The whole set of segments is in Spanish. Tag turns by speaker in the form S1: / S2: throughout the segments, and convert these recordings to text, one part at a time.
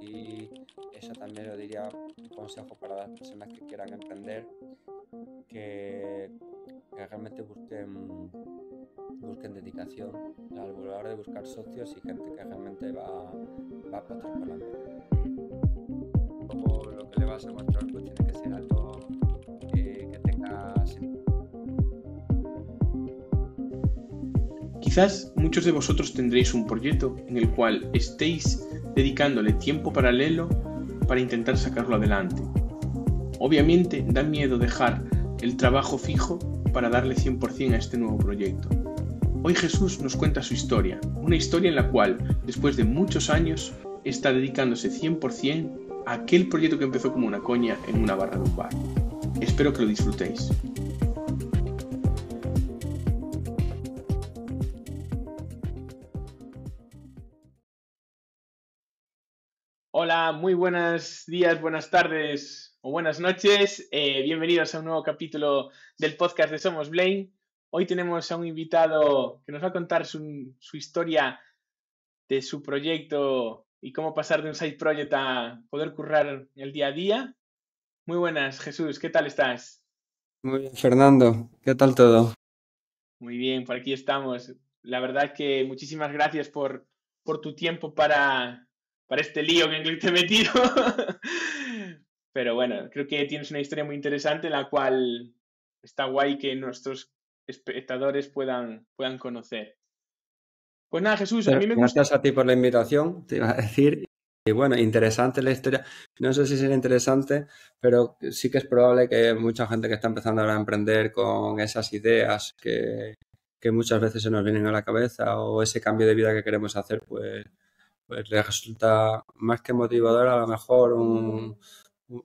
S1: Y eso también lo diría un consejo para las personas que quieran emprender, que realmente busquen dedicación a la hora de buscar socios y gente que realmente va a apostar por la empresa. Como lo que le vas a mostrar pues tiene que ser algo que tenga sentido.
S2: Quizás muchos de vosotros tendréis un proyecto en el cual estéis dedicándole tiempo paralelo para intentar sacarlo adelante. Obviamente da miedo dejar el trabajo fijo para darle 100% a este nuevo proyecto. Hoy Jesús nos cuenta su historia, una historia en la cual, después de muchos años, está dedicándose 100% a aquel proyecto que empezó como una coña en una barra de un bar. Espero que lo disfrutéis. Hola, muy buenos días, buenas tardes o buenas noches. Bienvenidos a un nuevo capítulo del podcast de Somos Blaine. Hoy tenemos a un invitado que nos va a contar su historia de su proyecto y cómo pasar de un side project a poder currar el día a día. Muy buenas, Jesús, ¿qué tal estás?
S1: Muy bien, Fernando, ¿qué tal todo?
S2: Muy bien, por aquí estamos. La verdad que muchísimas gracias por tu tiempo para este lío en el que te he metido. Pero bueno, creo que tienes una historia muy interesante en la cual está guay que nuestros espectadores puedan conocer. Pues nada, Jesús, a mí me gusta.
S1: Gracias a ti por la invitación, te iba a decir. Y bueno, interesante la historia. No sé si será interesante, pero sí que es probable que mucha gente que está empezando ahora a emprender con esas ideas que muchas veces se nos vienen a la cabeza o ese cambio de vida que queremos hacer, pues les resulta más que motivador a lo mejor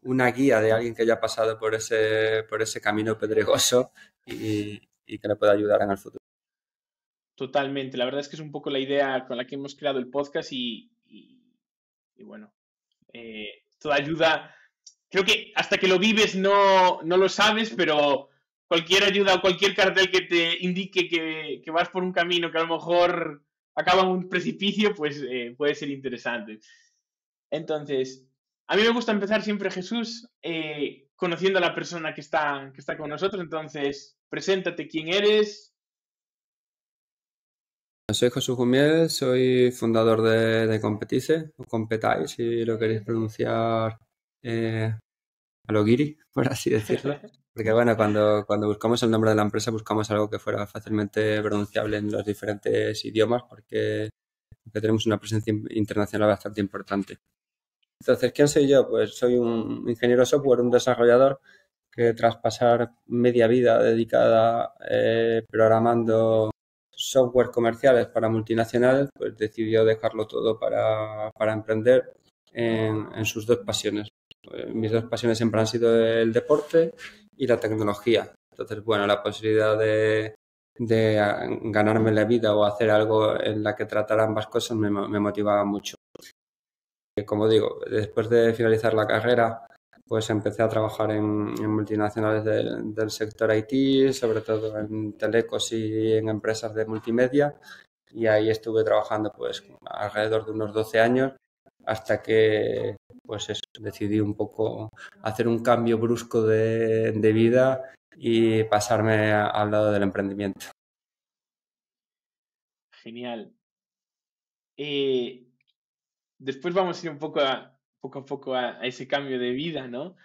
S1: una guía de alguien que ya ha pasado por ese camino pedregoso y que le pueda ayudar en el futuro.
S2: Totalmente, la verdad es que es un poco la idea con la que hemos creado el podcast y bueno, toda ayuda, creo que hasta que lo vives no lo sabes, pero cualquier ayuda o cualquier cartel que te indique que vas por un camino que a lo mejor acaba en un precipicio, pues puede ser interesante. Entonces, a mí me gusta empezar siempre, Jesús, conociendo a la persona que está con nosotros. Entonces, preséntate quién eres.
S1: Soy Jesús Jumiel, soy fundador de Competice, o Competáis, si lo queréis pronunciar a lo guiri, por así decirlo. Porque bueno, cuando buscamos el nombre de la empresa buscamos algo que fuera fácilmente pronunciable en los diferentes idiomas porque tenemos una presencia internacional bastante importante. Entonces, ¿quién soy yo? Pues soy un ingeniero software, un desarrollador que tras pasar media vida dedicada programando software comerciales para multinacionales, pues decidió dejarlo todo para emprender en sus dos pasiones. Mis dos pasiones siempre han sido el deporte y la tecnología. Entonces, bueno, la posibilidad de ganarme la vida o hacer algo en la que tratara ambas cosas me motivaba mucho. Como digo, después de finalizar la carrera, pues empecé a trabajar en multinacionales del sector IT, sobre todo en telecos y en empresas de multimedia, y ahí estuve trabajando pues alrededor de unos 12 años hasta que pues eso, decidí un poco hacer un cambio brusco de vida y pasarme al lado del emprendimiento.
S2: Genial. Después vamos a ir un poco poco a poco a ese cambio de vida, ¿no?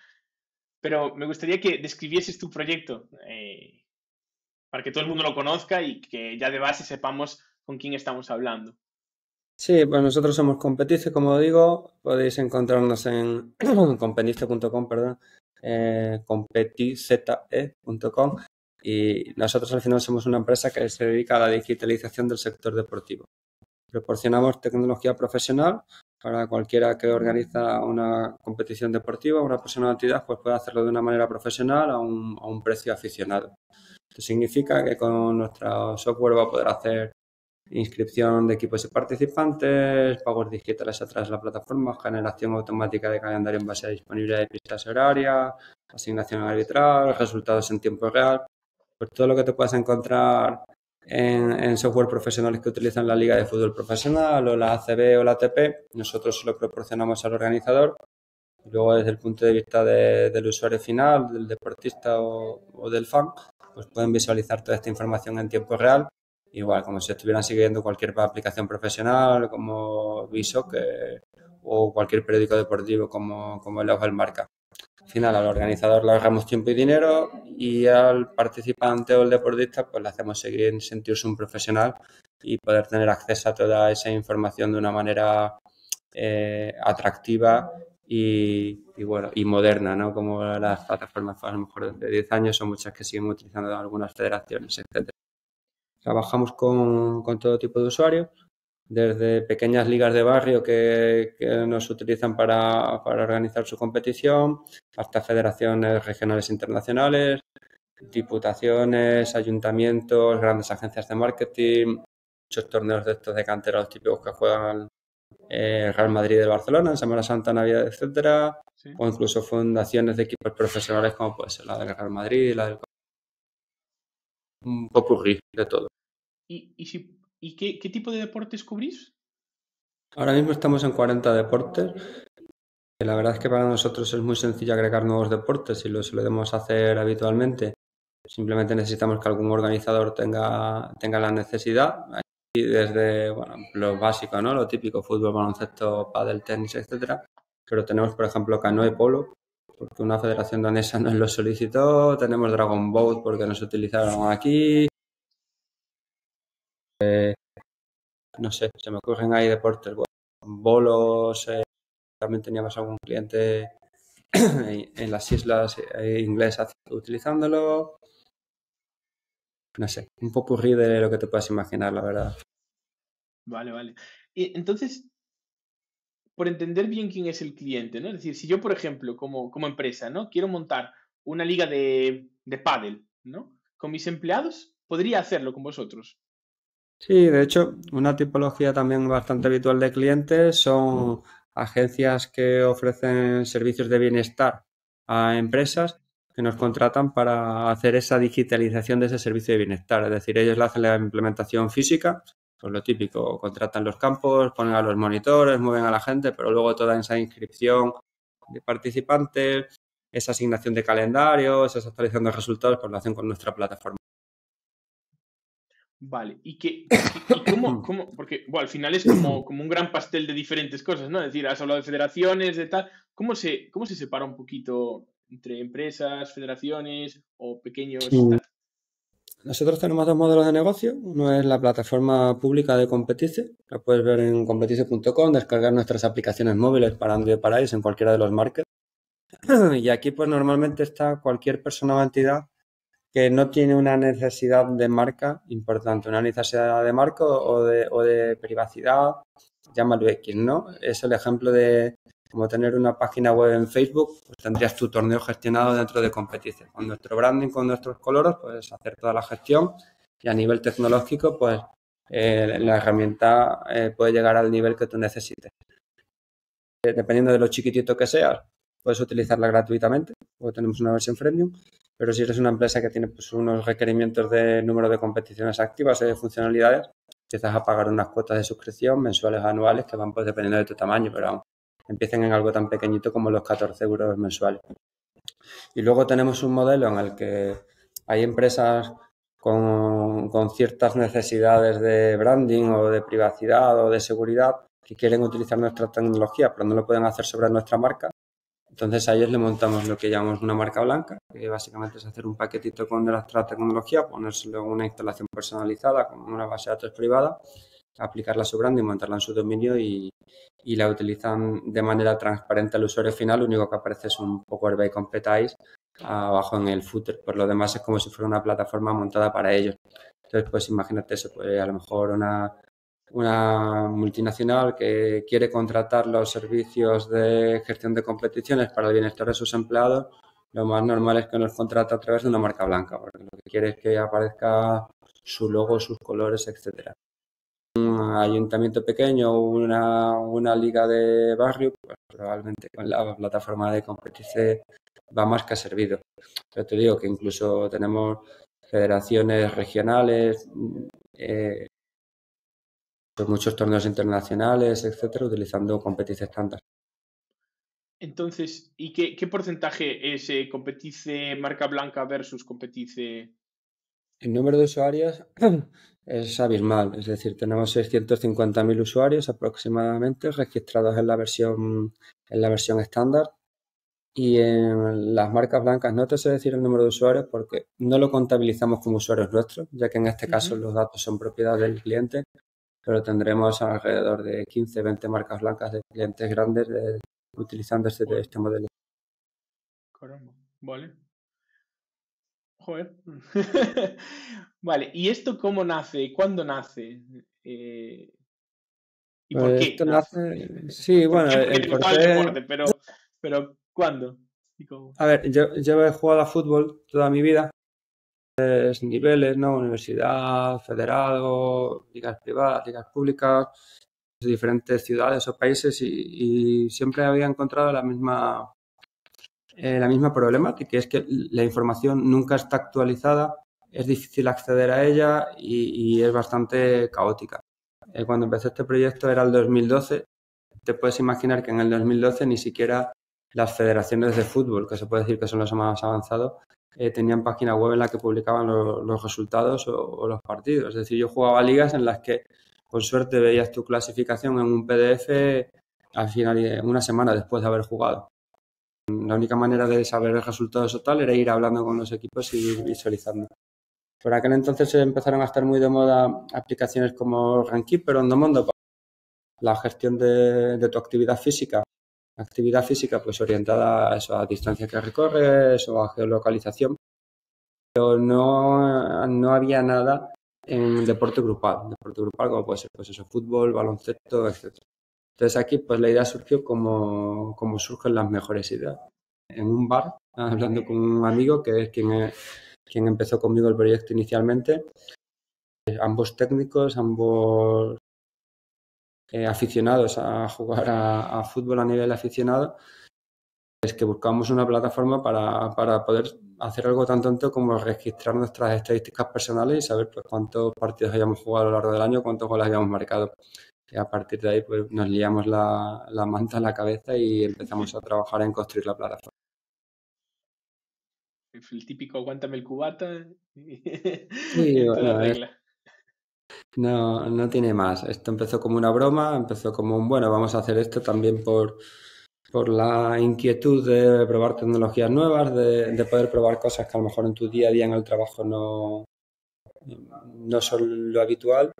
S2: Pero me gustaría que describieses tu proyecto para que todo el mundo lo conozca y que ya de base sepamos con quién estamos hablando.
S1: Sí, pues nosotros somos Competice, como digo, podéis encontrarnos en competice.com, perdón, competize.com, y nosotros al final somos una empresa que se dedica a la digitalización del sector deportivo. Proporcionamos tecnología profesional para cualquiera que organiza una competición deportiva, una persona de entidad, pues puede hacerlo de una manera profesional a un precio aficionado. Esto significa que con nuestro software va a poder hacer inscripción de equipos y participantes, pagos digitales a través de la plataforma, generación automática de calendario en base a disponibilidad de pistas horarias, asignación arbitral, resultados en tiempo real, pues todo lo que te puedas encontrar en software profesionales que utilizan la Liga de Fútbol Profesional o la ACB o la ATP. Nosotros se lo proporcionamos al organizador. Y luego, desde el punto de vista del usuario final, del deportista o del fan, pues pueden visualizar toda esta información en tiempo real, igual como si estuvieran siguiendo cualquier aplicación profesional como Bisoccer o cualquier periódico deportivo como el Ojo del Marca. Al final, al organizador le ahorramos tiempo y dinero, y al participante o el deportista pues le hacemos seguir, sentirse un profesional y poder tener acceso a toda esa información de una manera atractiva bueno, y moderna, ¿no? Como las plataformas a lo mejor de 10 años son muchas que siguen utilizando algunas federaciones, etcétera. Trabajamos con todo tipo de usuarios, desde pequeñas ligas de barrio que nos utilizan para organizar su competición, hasta federaciones regionales e internacionales, diputaciones, ayuntamientos, grandes agencias de marketing, muchos torneos de estos de cantera, típicos que juegan Real Madrid y Barcelona en Semana Santa, Navidad, etcétera,
S2: Sí.
S1: o incluso fundaciones de equipos profesionales como puede ser la del Real Madrid y la del... Un popurrí de todo.
S2: ¿Y qué tipo de deportes cubrís?
S1: Ahora mismo estamos en 40 deportes. La verdad es que para nosotros es muy sencillo agregar nuevos deportes y lo solemos hacer habitualmente. Simplemente necesitamos que algún organizador tenga la necesidad. Y desde bueno, lo básico, ¿no? Lo típico, fútbol, baloncesto, pádel, tenis, etcétera. Pero tenemos, por ejemplo, canoa y polo, porque una federación danesa nos lo solicitó. Tenemos Dragon Boat porque nos utilizaron aquí. No sé, se me ocurren ahí deportes. Bueno, bolos, también teníamos algún cliente en las islas inglesas utilizándolo. No sé, un popurrí de lo que te puedas imaginar, la verdad.
S2: Vale. Y entonces, por entender bien quién es el cliente, ¿no? Es decir, si yo, por ejemplo, como empresa, ¿no? Quiero montar una liga de pádel, ¿no? Con mis empleados, podría hacerlo con vosotros.
S1: Sí, de hecho, una tipología también bastante habitual de clientes son agencias que ofrecen servicios de bienestar a empresas que nos contratan para hacer esa digitalización de ese servicio de bienestar. Es decir, ellos le hacen la implementación física, pues lo típico, contratan los campos, ponen a los monitores, mueven a la gente, pero luego toda esa inscripción de participantes, esa asignación de calendarios, esa actualización de resultados, pues lo hacen con nuestra plataforma.
S2: Vale, y cómo, porque bueno, al final es como un gran pastel de diferentes cosas, ¿no? Es decir, has hablado de federaciones, de tal. ¿Cómo se separa un poquito entre empresas, federaciones o pequeños
S1: Sí.
S2: tal?
S1: Nosotros tenemos dos modelos de negocio. Uno es la plataforma pública de Competice. La puedes ver en competice.com, descargar nuestras aplicaciones móviles para Android y para iOS en cualquiera de los markets. Y aquí pues normalmente está cualquier persona o entidad que no tiene una necesidad de marca importante, una necesidad de marca o de privacidad, llámalo X, ¿no? Es el ejemplo de como tener una página web en Facebook, pues tendrías tu torneo gestionado dentro de Competice. Con nuestro branding, con nuestros colores, puedes hacer toda la gestión, y a nivel tecnológico, pues la herramienta puede llegar al nivel que tú necesites. Dependiendo de lo chiquitito que seas, puedes utilizarla gratuitamente, o tenemos una versión freemium, pero si eres una empresa que tiene pues, unos requerimientos de número de competiciones activas y de funcionalidades, empiezas a pagar unas cuotas de suscripción mensuales o anuales que van pues dependiendo de tu tamaño, pero vamos, empiecen en algo tan pequeñito como los 14 euros mensuales. Y luego tenemos un modelo en el que hay empresas con ciertas necesidades de branding o de privacidad o de seguridad que quieren utilizar nuestra tecnología, pero no lo pueden hacer sobre nuestra marca. Entonces a ellos le montamos lo que llamamos una marca blanca, que básicamente es hacer un paquetito con nuestra tecnología, ponérselo en una instalación personalizada con una base de datos privada, aplicarla a su branding, montarla en su dominio y la utilizan de manera transparente al usuario final. Lo único que aparece es un Power BI Competice abajo en el footer. Por lo demás es como si fuera una plataforma montada para ellos. Entonces, pues imagínate eso, pues a lo mejor una multinacional que quiere contratar los servicios de gestión de competiciones para el bienestar de sus empleados, lo más normal es que nos contrate a través de una marca blanca, porque lo que quiere es que aparezca su logo, sus colores, etcétera. Un ayuntamiento pequeño o una liga de barrio, pues probablemente con la plataforma de Competice va más que servido. Pero te digo que incluso tenemos federaciones regionales, pues muchos torneos internacionales, etcétera, utilizando Competice estándar.
S2: Entonces, ¿y qué porcentaje es Competice marca blanca versus Competice?
S1: El número de usuarios es abismal, es decir, tenemos 650.000 usuarios aproximadamente registrados en la versión estándar. Y en las marcas blancas no te sé decir el número de usuarios porque no lo contabilizamos como usuarios nuestros, ya que en este caso los datos son propiedad del cliente, pero tendremos alrededor de 15, 20 marcas blancas de clientes grandes utilizando este modelo.
S2: Caramba, vale. Joder. Vale, ¿y esto cómo nace? ¿Cuándo nace? ¿Y por
S1: Pues
S2: qué
S1: esto
S2: nace?
S1: nace, sí,
S2: ¿Por
S1: bueno,
S2: qué? Porque
S1: el
S2: te gustaba el
S1: porqué,
S2: deporte, pero ¿cuándo? ¿Y cómo?
S1: a ver, yo he jugado a fútbol toda mi vida, niveles, ¿no? Universidad, federado, ligas privadas, ligas públicas, de diferentes ciudades o países y siempre había encontrado la misma problemática, que es que la información nunca está actualizada, es difícil acceder a ella y es bastante caótica. Cuando empecé este proyecto era el 2012, te puedes imaginar que en el 2012 ni siquiera las federaciones de fútbol, que se puede decir que son los más avanzados, tenían página web en la que publicaban los resultados o los partidos. Es decir, yo jugaba ligas en las que con suerte veías tu clasificación en un PDF al final, una semana después de haber jugado. La única manera de saber el resultado total era ir hablando con los equipos y ir visualizando. Por aquel entonces se empezaron a estar muy de moda aplicaciones como Rankeeper o Endomondo para la gestión de tu actividad física. Actividad física pues orientada a eso, a distancia que recorres o a geolocalización. Pero no había nada en deporte grupal. Deporte grupal como puede ser pues eso, fútbol, baloncesto, etcétera. Entonces aquí pues la idea surgió como surgen las mejores ideas. En un bar, hablando con un amigo que es quien empezó conmigo el proyecto inicialmente. Ambos técnicos, ambos aficionados a jugar a fútbol a nivel aficionado, es que buscamos una plataforma para poder hacer algo tan tonto como registrar nuestras estadísticas personales y saber pues cuántos partidos hayamos jugado a lo largo del año, cuántos goles hayamos marcado. Y a partir de ahí pues nos liamos la manta en la cabeza y empezamos a trabajar en construir la plataforma.
S2: El típico aguántame el cubata
S1: Sí,
S2: en toda
S1: bueno,
S2: regla.
S1: no tiene más. Esto empezó como una broma, empezó como un, bueno, vamos a hacer esto también por la inquietud de probar tecnologías nuevas, de poder probar cosas que a lo mejor en tu día a día en el trabajo no son lo habitual.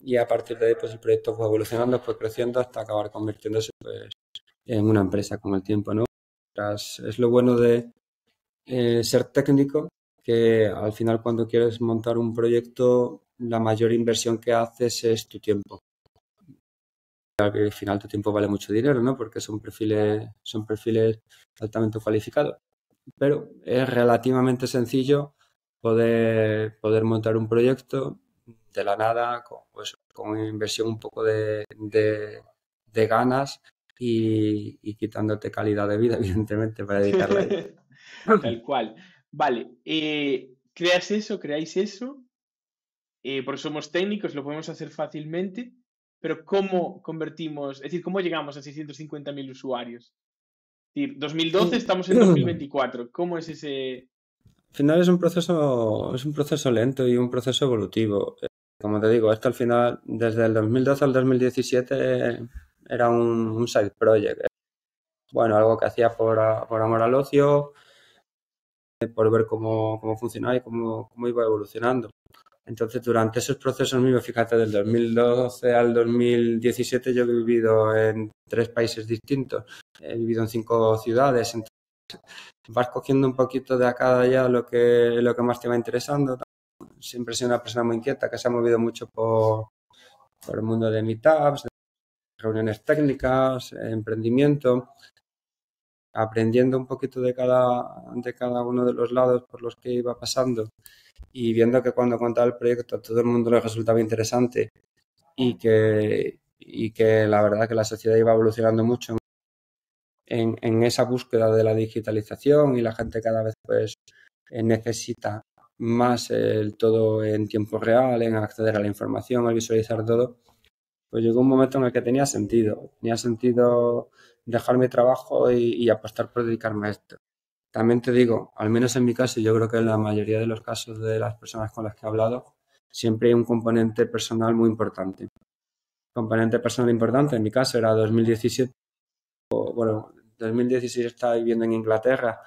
S1: Y a partir de ahí, pues el proyecto fue evolucionando, fue creciendo hasta acabar convirtiéndose pues, en una empresa con el tiempo, ¿no? Es lo bueno de ser técnico, que al final cuando quieres montar un proyecto, la mayor inversión que haces es tu tiempo. Al final tu tiempo vale mucho dinero, ¿no? Porque son perfiles altamente cualificados. Pero es relativamente sencillo poder montar un proyecto de la nada, con inversión un poco de ganas y quitándote calidad de vida, evidentemente, para dedicarla a ello.
S2: Tal cual. Vale, creáis eso, porque somos técnicos, lo podemos hacer fácilmente, pero ¿cómo convertimos, es decir, cómo llegamos a 650.000 usuarios? Es decir, 2012,
S1: Sí.
S2: estamos en 2024, ¿cómo es ese?
S1: Al final es un proceso lento y un proceso evolutivo. Como te digo, esto al final, desde el 2012 al 2017, era un side project. Bueno, algo que hacía por amor al ocio, por ver cómo funcionaba y cómo iba evolucionando. Entonces, durante esos procesos míos, fíjate, del 2012 al 2017 yo he vivido en 3 países distintos, he vivido en 5 ciudades, entonces vas cogiendo un poquito de acá de allá lo que más te va interesando. Siempre he sido una persona muy inquieta que se ha movido mucho por el mundo de meetups, de reuniones técnicas, emprendimiento, aprendiendo un poquito de cada uno de los lados por los que iba pasando y viendo que cuando contaba el proyecto a todo el mundo le resultaba interesante y que la verdad que la sociedad iba evolucionando mucho en esa búsqueda de la digitalización y la gente cada vez pues necesita más el todo en tiempo real, en acceder a la información, al visualizar todo, pues llegó un momento en el que tenía sentido. Tenía sentido dejar mi trabajo y apostar por dedicarme a esto. También te digo, al menos en mi caso, y yo creo que en la mayoría de los casos de las personas con las que he hablado, siempre hay un componente personal muy importante. Componente personal importante, en mi caso era 2017, bueno, 2016 estaba viviendo en Inglaterra,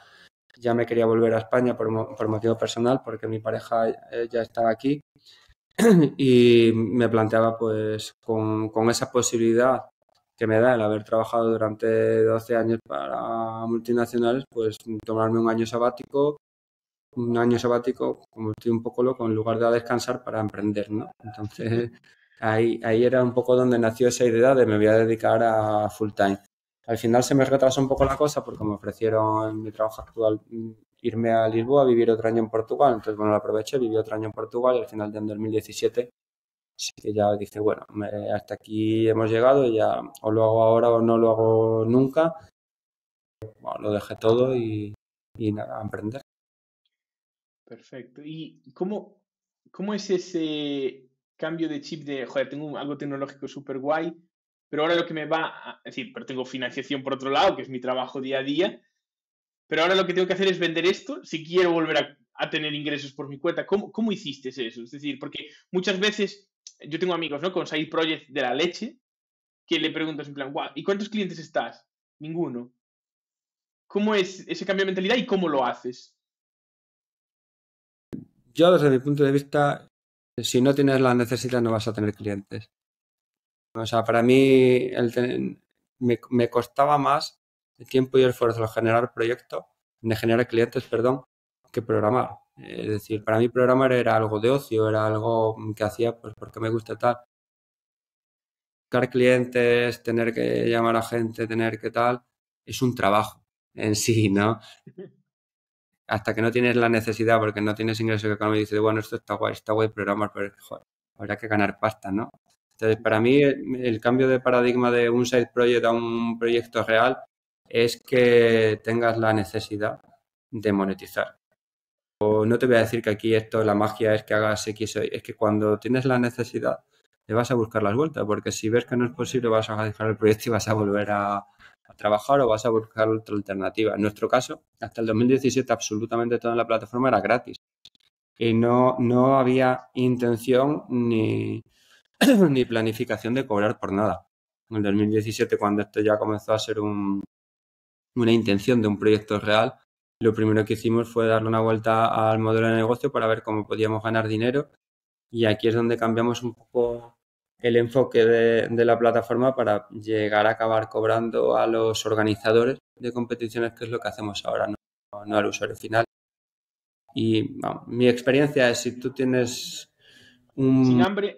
S1: ya me quería volver a España por motivo personal, porque mi pareja ya estaba aquí y me planteaba pues con esa posibilidad que me da el haber trabajado durante 12 años para multinacionales, pues tomarme un año sabático, como estoy un poco loco, en lugar de a descansar para emprender, ¿no? Entonces, ahí era un poco donde nació esa idea de me voy a dedicar a full time. Al final se me retrasó un poco la cosa porque me ofrecieron en mi trabajo actual irme a Lisboa a vivir otro año en Portugal. Entonces, bueno, lo aproveché, viví otro año en Portugal y al final de 2017 sí que ya dije, bueno, hasta aquí hemos llegado y ya o lo hago ahora o no lo hago nunca. Bueno, lo dejé todo y nada, a emprender.
S2: Perfecto. ¿Y cómo es ese cambio de chip de, joder, tengo algo tecnológico súper guay, pero ahora lo que me va a es decir, pero tengo financiación por otro lado, que es mi trabajo día a día, pero ahora lo que tengo que hacer es vender esto si quiero volver a tener ingresos por mi cuenta? ¿Cómo hiciste eso? Es decir, porque muchas veces yo tengo amigos, ¿no? Con side project de la leche, que le preguntas en plan, guau, ¿y cuántos clientes estás? Ninguno. ¿Cómo es ese cambio de mentalidad y cómo lo haces?
S1: Yo, desde mi punto de vista, si no tienes la necesidad, no vas a tener clientes. O sea, para mí me costaba más el tiempo y el esfuerzo de generar proyectos, de generar clientes, perdón, que programar. Es decir, para mí programar era algo de ocio, era algo que hacía pues porque me gusta tal. Buscar clientes, tener que llamar a gente, tener que tal, es un trabajo en sí, ¿no? Hasta que no tienes la necesidad, porque no tienes ingresos económicos, y dices, bueno, esto está guay programar, pero joder, habrá que ganar pasta, ¿no? Entonces, para mí, el cambio de paradigma de un side project a un proyecto real es que tengas la necesidad de monetizar. O no te voy a decir que aquí esto, la magia es que hagas X o Y, es que cuando tienes la necesidad, te vas a buscar las vueltas, porque si ves que no es posible, vas a dejar el proyecto y vas a volver a trabajar o vas a buscar otra alternativa. En nuestro caso, hasta el 2017 absolutamente toda la plataforma era gratis y no había intención ni planificación de cobrar por nada. En el 2017, cuando esto ya comenzó a ser una intención de un proyecto real, lo primero que hicimos fue darle una vuelta al modelo de negocio para ver cómo podíamos ganar dinero y aquí es donde cambiamos un poco el enfoque de la plataforma para llegar a acabar cobrando a los organizadores de competiciones, que es lo que hacemos ahora, no al usuario final. Y bueno, mi experiencia es si tú tienes un...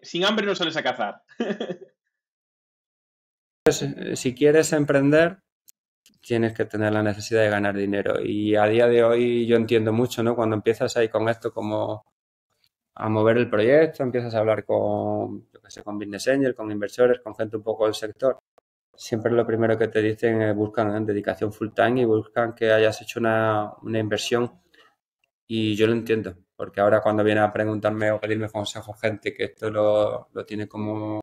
S2: Sin hambre no sales a cazar.
S1: Si quieres emprender, tienes que tener la necesidad de ganar dinero. Y a día de hoy yo entiendo mucho, ¿no? Cuando empiezas ahí con esto como a mover el proyecto, empiezas a hablar con, yo qué sé, con business angel, con inversores, con gente un poco del sector. Siempre lo primero que te dicen es buscan dedicación full time y buscan que hayas hecho una inversión. Y yo lo entiendo, porque ahora cuando viene a preguntarme o pedirme consejo gente que esto lo tiene como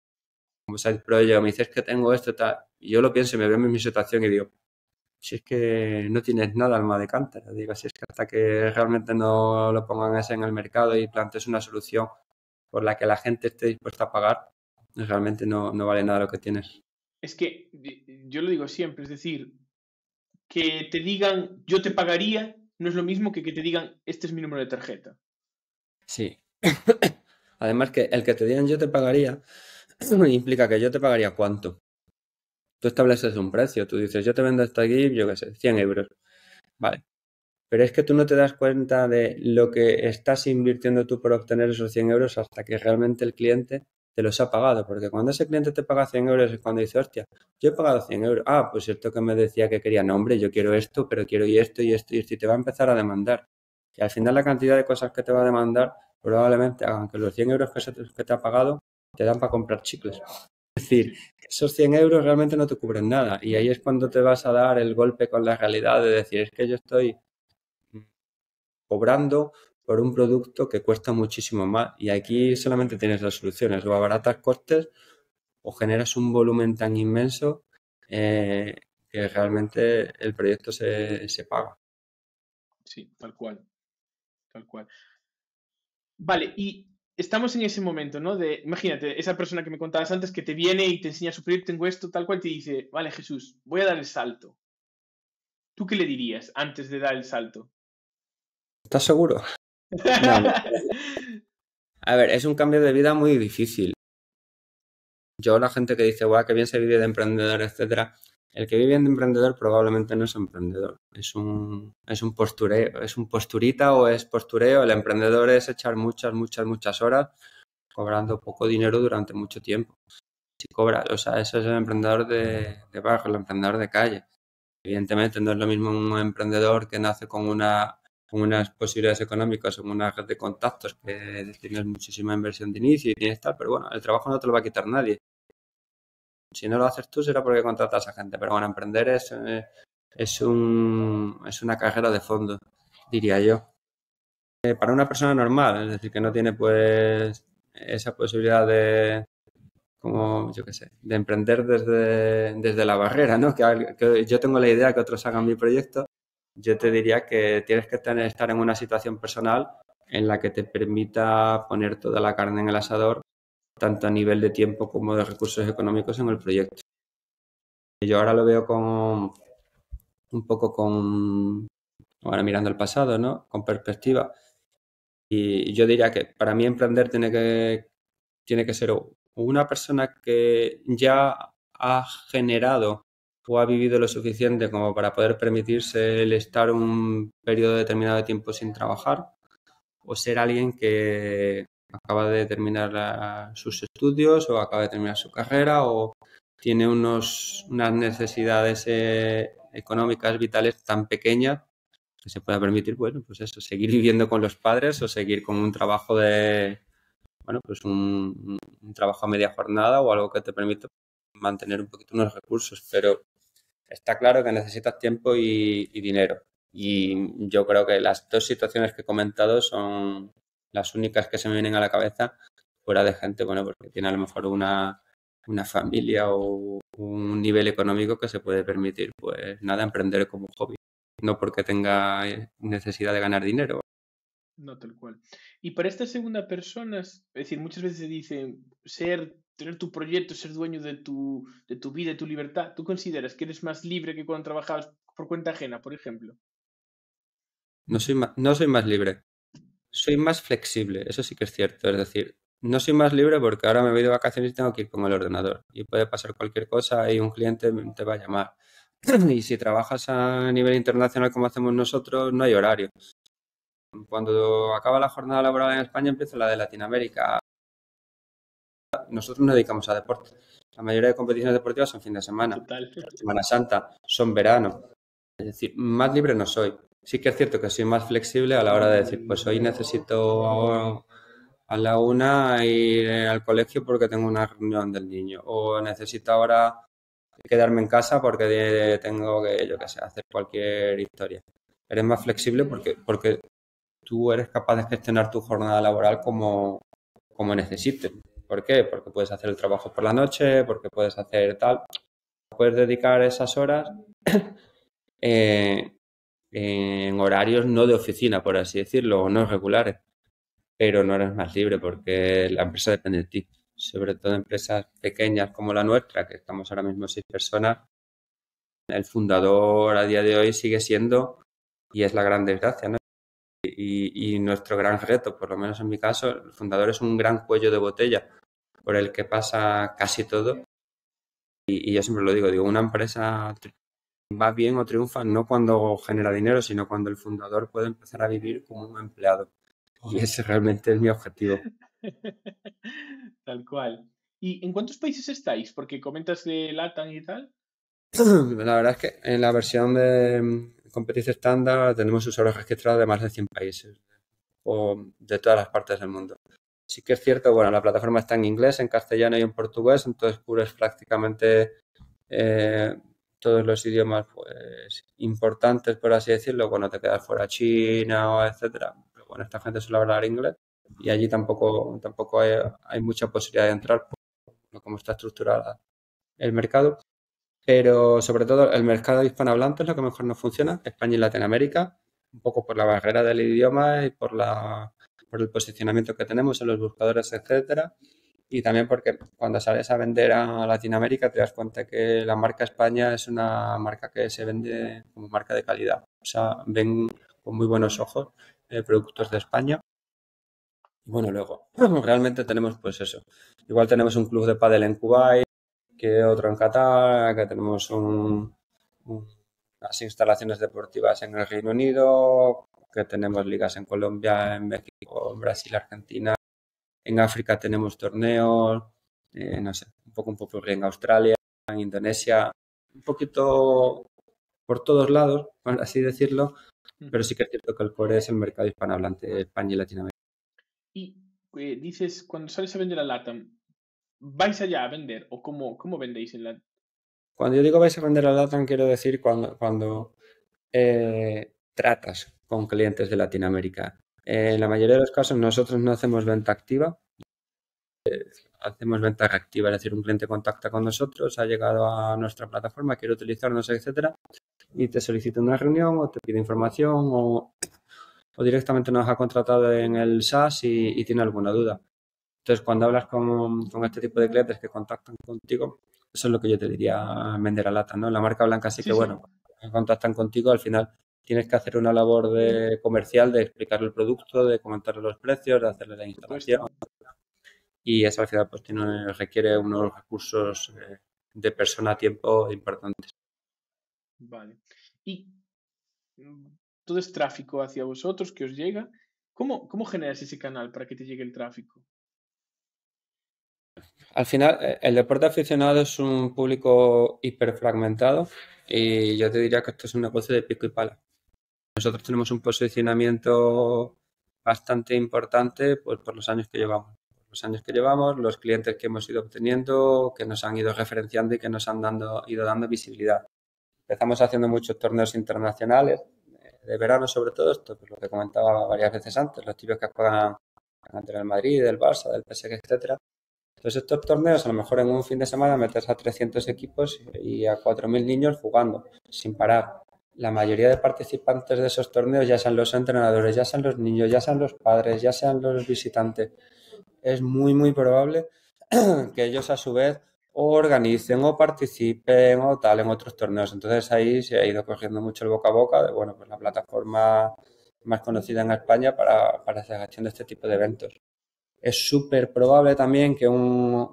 S1: side project, me dices que tengo esto, tal, y yo lo pienso y me veo en mi situación y digo, si es que no tienes nada alma de cántaro, digo, si es que hasta que realmente no lo pongan ese en el mercado y plantees una solución por la que la gente esté dispuesta a pagar, realmente no vale nada lo que tienes.
S2: Es que yo lo digo siempre, es decir, que te digan yo te pagaría no es lo mismo que te digan este es mi número de tarjeta.
S1: Sí. Además que el que te digan yo te pagaría implica que yo te pagaría cuánto. Tú estableces un precio, tú dices yo te vendo esta GIF, yo qué sé, 100 euros. Vale. Pero es que tú no te das cuenta de lo que estás invirtiendo tú por obtener esos 100 euros hasta que realmente el cliente te los ha pagado. Porque cuando ese cliente te paga 100 euros es cuando dice, hostia, yo he pagado 100 euros. Ah, pues esto que me decía que quería, no, hombre, yo quiero esto, pero quiero y esto y esto y esto. Y te va a empezar a demandar. Y al final la cantidad de cosas que te va a demandar probablemente hagan que los 100 euros que te ha pagado te dan para comprar chicles. Es decir, esos 100 euros realmente no te cubren nada. Y ahí es cuando te vas a dar el golpe con la realidad de decir, es que yo estoy cobrando por un producto que cuesta muchísimo más. Y aquí solamente tienes dos soluciones, o abaratas costes o generas un volumen tan inmenso eh, que realmente el proyecto se paga.
S2: Sí, tal cual, tal cual. Vale, y estamos en ese momento, ¿no? De, imagínate, esa persona que me contabas antes que te viene y te enseña a sufrir, tengo esto, tal cual, te dice, vale, Jesús, voy a dar el salto. ¿Tú qué le dirías antes de dar el salto?
S1: ¿Estás seguro? No, a ver, es un cambio de vida muy difícil. Yo, la gente que dice, guau, qué bien se vive de emprendedor, etcétera, el que vive de emprendedor probablemente no es emprendedor, es un postureo, es un posturita o es postureo. El emprendedor es echar muchas, muchas, muchas horas cobrando poco dinero durante mucho tiempo. Si cobra, o sea, eso es el emprendedor de barrio, el emprendedor de calle. Evidentemente no es lo mismo un emprendedor que nace con unas posibilidades económicas, con una red de contactos, que tienes muchísima inversión de inicio y tienes tal, pero bueno, el trabajo no te lo va a quitar nadie. Si no lo haces tú será porque contratas a gente, pero bueno, emprender es una carrera de fondo, diría yo. Para una persona normal, es decir, que no tiene pues esa posibilidad de, como yo qué sé, de emprender desde la barrera, ¿no? Que yo tengo la idea que otros hagan mi proyecto, yo te diría que tienes que estar en una situación personal en la que te permita poner toda la carne en el asador, tanto a nivel de tiempo como de recursos económicos en el proyecto. Yo ahora lo veo con un poco con, ahora mirando el pasado, ¿no? Con perspectiva. Y yo diría que para mí emprender tiene que ser una persona que ya ha generado o ha vivido lo suficiente como para poder permitirse el estar un periodo determinado de tiempo sin trabajar, o ser alguien que acaba de terminar sus estudios o acaba de terminar su carrera o tiene unas necesidades económicas vitales tan pequeñas que se pueda permitir, bueno, pues eso, seguir viviendo con los padres o seguir con un trabajo bueno, pues un trabajo a media jornada o algo que te permita mantener un poquito unos recursos, pero está claro que necesitas tiempo y dinero. Y yo creo que las dos situaciones que he comentado son las únicas que se me vienen a la cabeza fuera de gente, bueno, porque tiene a lo mejor una familia o un nivel económico que se puede permitir, pues nada, emprender como hobby, no porque tenga necesidad de ganar dinero.
S2: No, tal cual. Y para estas segunda personas, es decir, muchas veces se dice tener tu proyecto, ser dueño de tu vida, de tu libertad. ¿Tú consideras que eres más libre que cuando trabajabas por cuenta ajena, por ejemplo?
S1: No soy más libre, soy más flexible, eso sí que es cierto. Es decir, no soy más libre porque ahora me voy de vacaciones y tengo que ir con el ordenador. Y puede pasar cualquier cosa y un cliente te va a llamar. Y si trabajas a nivel internacional como hacemos nosotros, no hay horario. Cuando acaba la jornada laboral en España, empieza la de Latinoamérica. Nosotros nos dedicamos a deporte. La mayoría de competiciones deportivas son fin de semana.
S2: Total.
S1: Semana Santa, son verano. Es decir, más libre no soy. Sí que es cierto que soy más flexible a la hora de decir, pues hoy necesito a la una ir al colegio porque tengo una reunión del niño. O necesito ahora quedarme en casa porque tengo que, yo qué sé, hacer cualquier historia. Eres más flexible porque tú eres capaz de gestionar tu jornada laboral como necesites. ¿Por qué? Porque puedes hacer el trabajo por la noche, porque puedes hacer tal. Puedes dedicar esas horas eh, en horarios no de oficina, por así decirlo, o no regulares, pero no eres más libre porque la empresa depende de ti. Sobre todo empresas pequeñas como la nuestra, que estamos ahora mismo 6 personas, el fundador a día de hoy sigue siendo, y es la gran desgracia, ¿no? Y nuestro gran reto, por lo menos en mi caso, el fundador es un gran cuello de botella por el que pasa casi todo. Y yo siempre lo digo, una empresa va bien o triunfa no cuando genera dinero, sino cuando el fundador puede empezar a vivir como un empleado. Y ese realmente es mi objetivo.
S2: Tal cual. ¿Y en cuántos países estáis? Porque comentas de LATAM y tal.
S1: La verdad es que en la versión de competición estándar tenemos usuarios registrados de más de 100 países o de todas las partes del mundo. Sí que es cierto, bueno, la plataforma está en inglés, en castellano y en portugués, entonces cubres prácticamente eh, todos los idiomas pues importantes, por así decirlo, cuando te quedas fuera China o etcétera. bueno, esta gente suele hablar inglés y allí tampoco hay mucha posibilidad de entrar por cómo está estructurado el mercado. Pero sobre todo el mercado hispanohablante es lo que mejor nos funciona, España y Latinoamérica, un poco por la barrera del idioma y por el posicionamiento que tenemos en los buscadores, etcétera. Y también porque cuando sales a vender a Latinoamérica te das cuenta que la marca España es una marca que se vende como marca de calidad. O sea, ven con muy buenos ojos productos de España. Y bueno, luego realmente tenemos pues eso. Igual tenemos un club de pádel en Kuwait, que otro en Qatar, que tenemos unas instalaciones deportivas en el Reino Unido, que tenemos ligas en Colombia, en México, en Brasil, Argentina. En África tenemos torneos, no sé, un poco en Australia, en Indonesia, un poquito por todos lados, por así decirlo, pero sí que es cierto que el core es el mercado hispanohablante, España y Latinoamérica.
S2: Y dices, cuando sales a vender a LATAM, ¿vais allá a vender o cómo vendéis en la...
S1: Cuando yo digo vais a vender a LATAM, quiero decir cuando tratas con clientes de Latinoamérica. En la mayoría de los casos nosotros no hacemos venta activa, hacemos venta reactiva, es decir, un cliente contacta con nosotros, ha llegado a nuestra plataforma, quiere utilizarnos, etcétera, y te solicita una reunión o te pide información o directamente nos ha contratado en el SaaS y tiene alguna duda. Entonces, cuando hablas con este tipo de clientes que contactan contigo, eso es lo que yo te diría vender a lata, ¿no? La marca blanca sí que,
S2: Sí, sí,
S1: bueno, cuando contactan contigo, al final tienes que hacer una labor de comercial, de explicarle el producto, de comentarle los precios, de hacerle la
S2: por supuesto.
S1: instalación y eso al final pues requiere unos recursos de persona a tiempo importantes.
S2: Vale. Y mm, todo es tráfico hacia vosotros que os llega. ¿Cómo generas ese canal para que te llegue el tráfico?
S1: Al final, el deporte aficionado es un público hiperfragmentado y yo te diría que esto es un negocio de pico y pala. Nosotros tenemos un posicionamiento bastante importante pues, por los años que llevamos. Los años que llevamos, los clientes que hemos ido obteniendo, que nos han ido referenciando y que nos han ido dando visibilidad. Empezamos haciendo muchos torneos internacionales, de verano sobre todo, esto pues lo que comentaba varias veces antes, los típicos que juegan ante el Madrid, del Barça, del PSG, etcétera. Entonces estos torneos, a lo mejor en un fin de semana metes a 300 equipos y a 4.000 niños jugando sin parar. La mayoría de participantes de esos torneos, ya sean los entrenadores, ya sean los niños, ya sean los padres, ya sean los visitantes, es muy probable que ellos a su vez o organicen o participen o tal en otros torneos. Entonces ahí se ha ido cogiendo mucho el boca a boca de, bueno, pues la plataforma más conocida en España para esa gestión de este tipo de eventos. Es súper probable también que un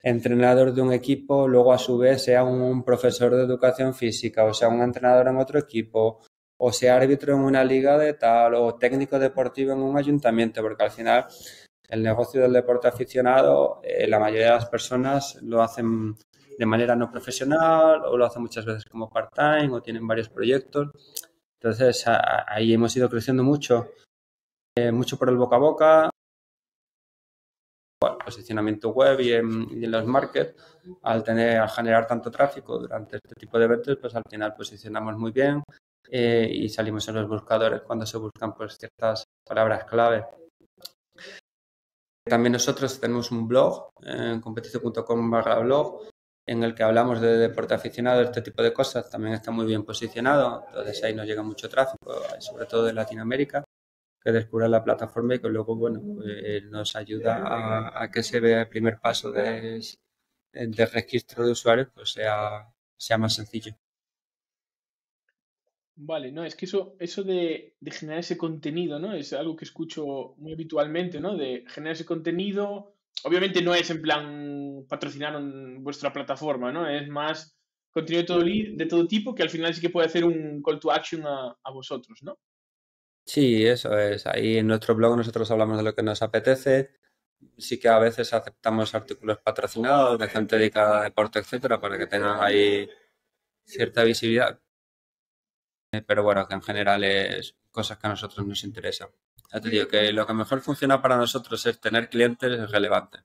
S1: entrenador de un equipo luego a su vez sea un profesor de educación física o sea un entrenador en otro equipo o sea árbitro en una liga de tal o técnico deportivo en un ayuntamiento, porque al final el negocio del deporte aficionado, la mayoría de las personas lo hacen de manera no profesional o lo hacen muchas veces como part-time o tienen varios proyectos. Entonces ahí hemos ido creciendo mucho por el boca a boca, posicionamiento web y en los markets, al generar tanto tráfico durante este tipo de eventos, pues al final posicionamos muy bien y salimos en los buscadores cuando se buscan pues ciertas palabras clave. También nosotros tenemos un blog en competicio.com/blog en el que hablamos de deporte aficionado, este tipo de cosas, también está muy bien posicionado, entonces ahí nos llega mucho tráfico, sobre todo de Latinoamérica, que descubra la plataforma y que luego, bueno, pues nos ayuda a que ese primer paso de registro de usuarios pues sea más sencillo.
S2: Vale, no, es que eso de generar ese contenido, ¿no? Es algo que escucho muy habitualmente, ¿no? De generar ese contenido. Obviamente no es en plan patrocinaron vuestra plataforma, ¿no? Es más contenido de todo tipo que al final sí que puede hacer un call to action a vosotros, ¿no?
S1: Sí, eso es. Ahí en nuestro blog nosotros hablamos de lo que nos apetece. Sí que a veces aceptamos artículos patrocinados de gente dedicada a deporte, etcétera, para que tengan ahí cierta visibilidad. Pero bueno, que en general es cosas que a nosotros nos interesan. Ya te digo que lo que mejor funciona para nosotros es tener clientes relevantes.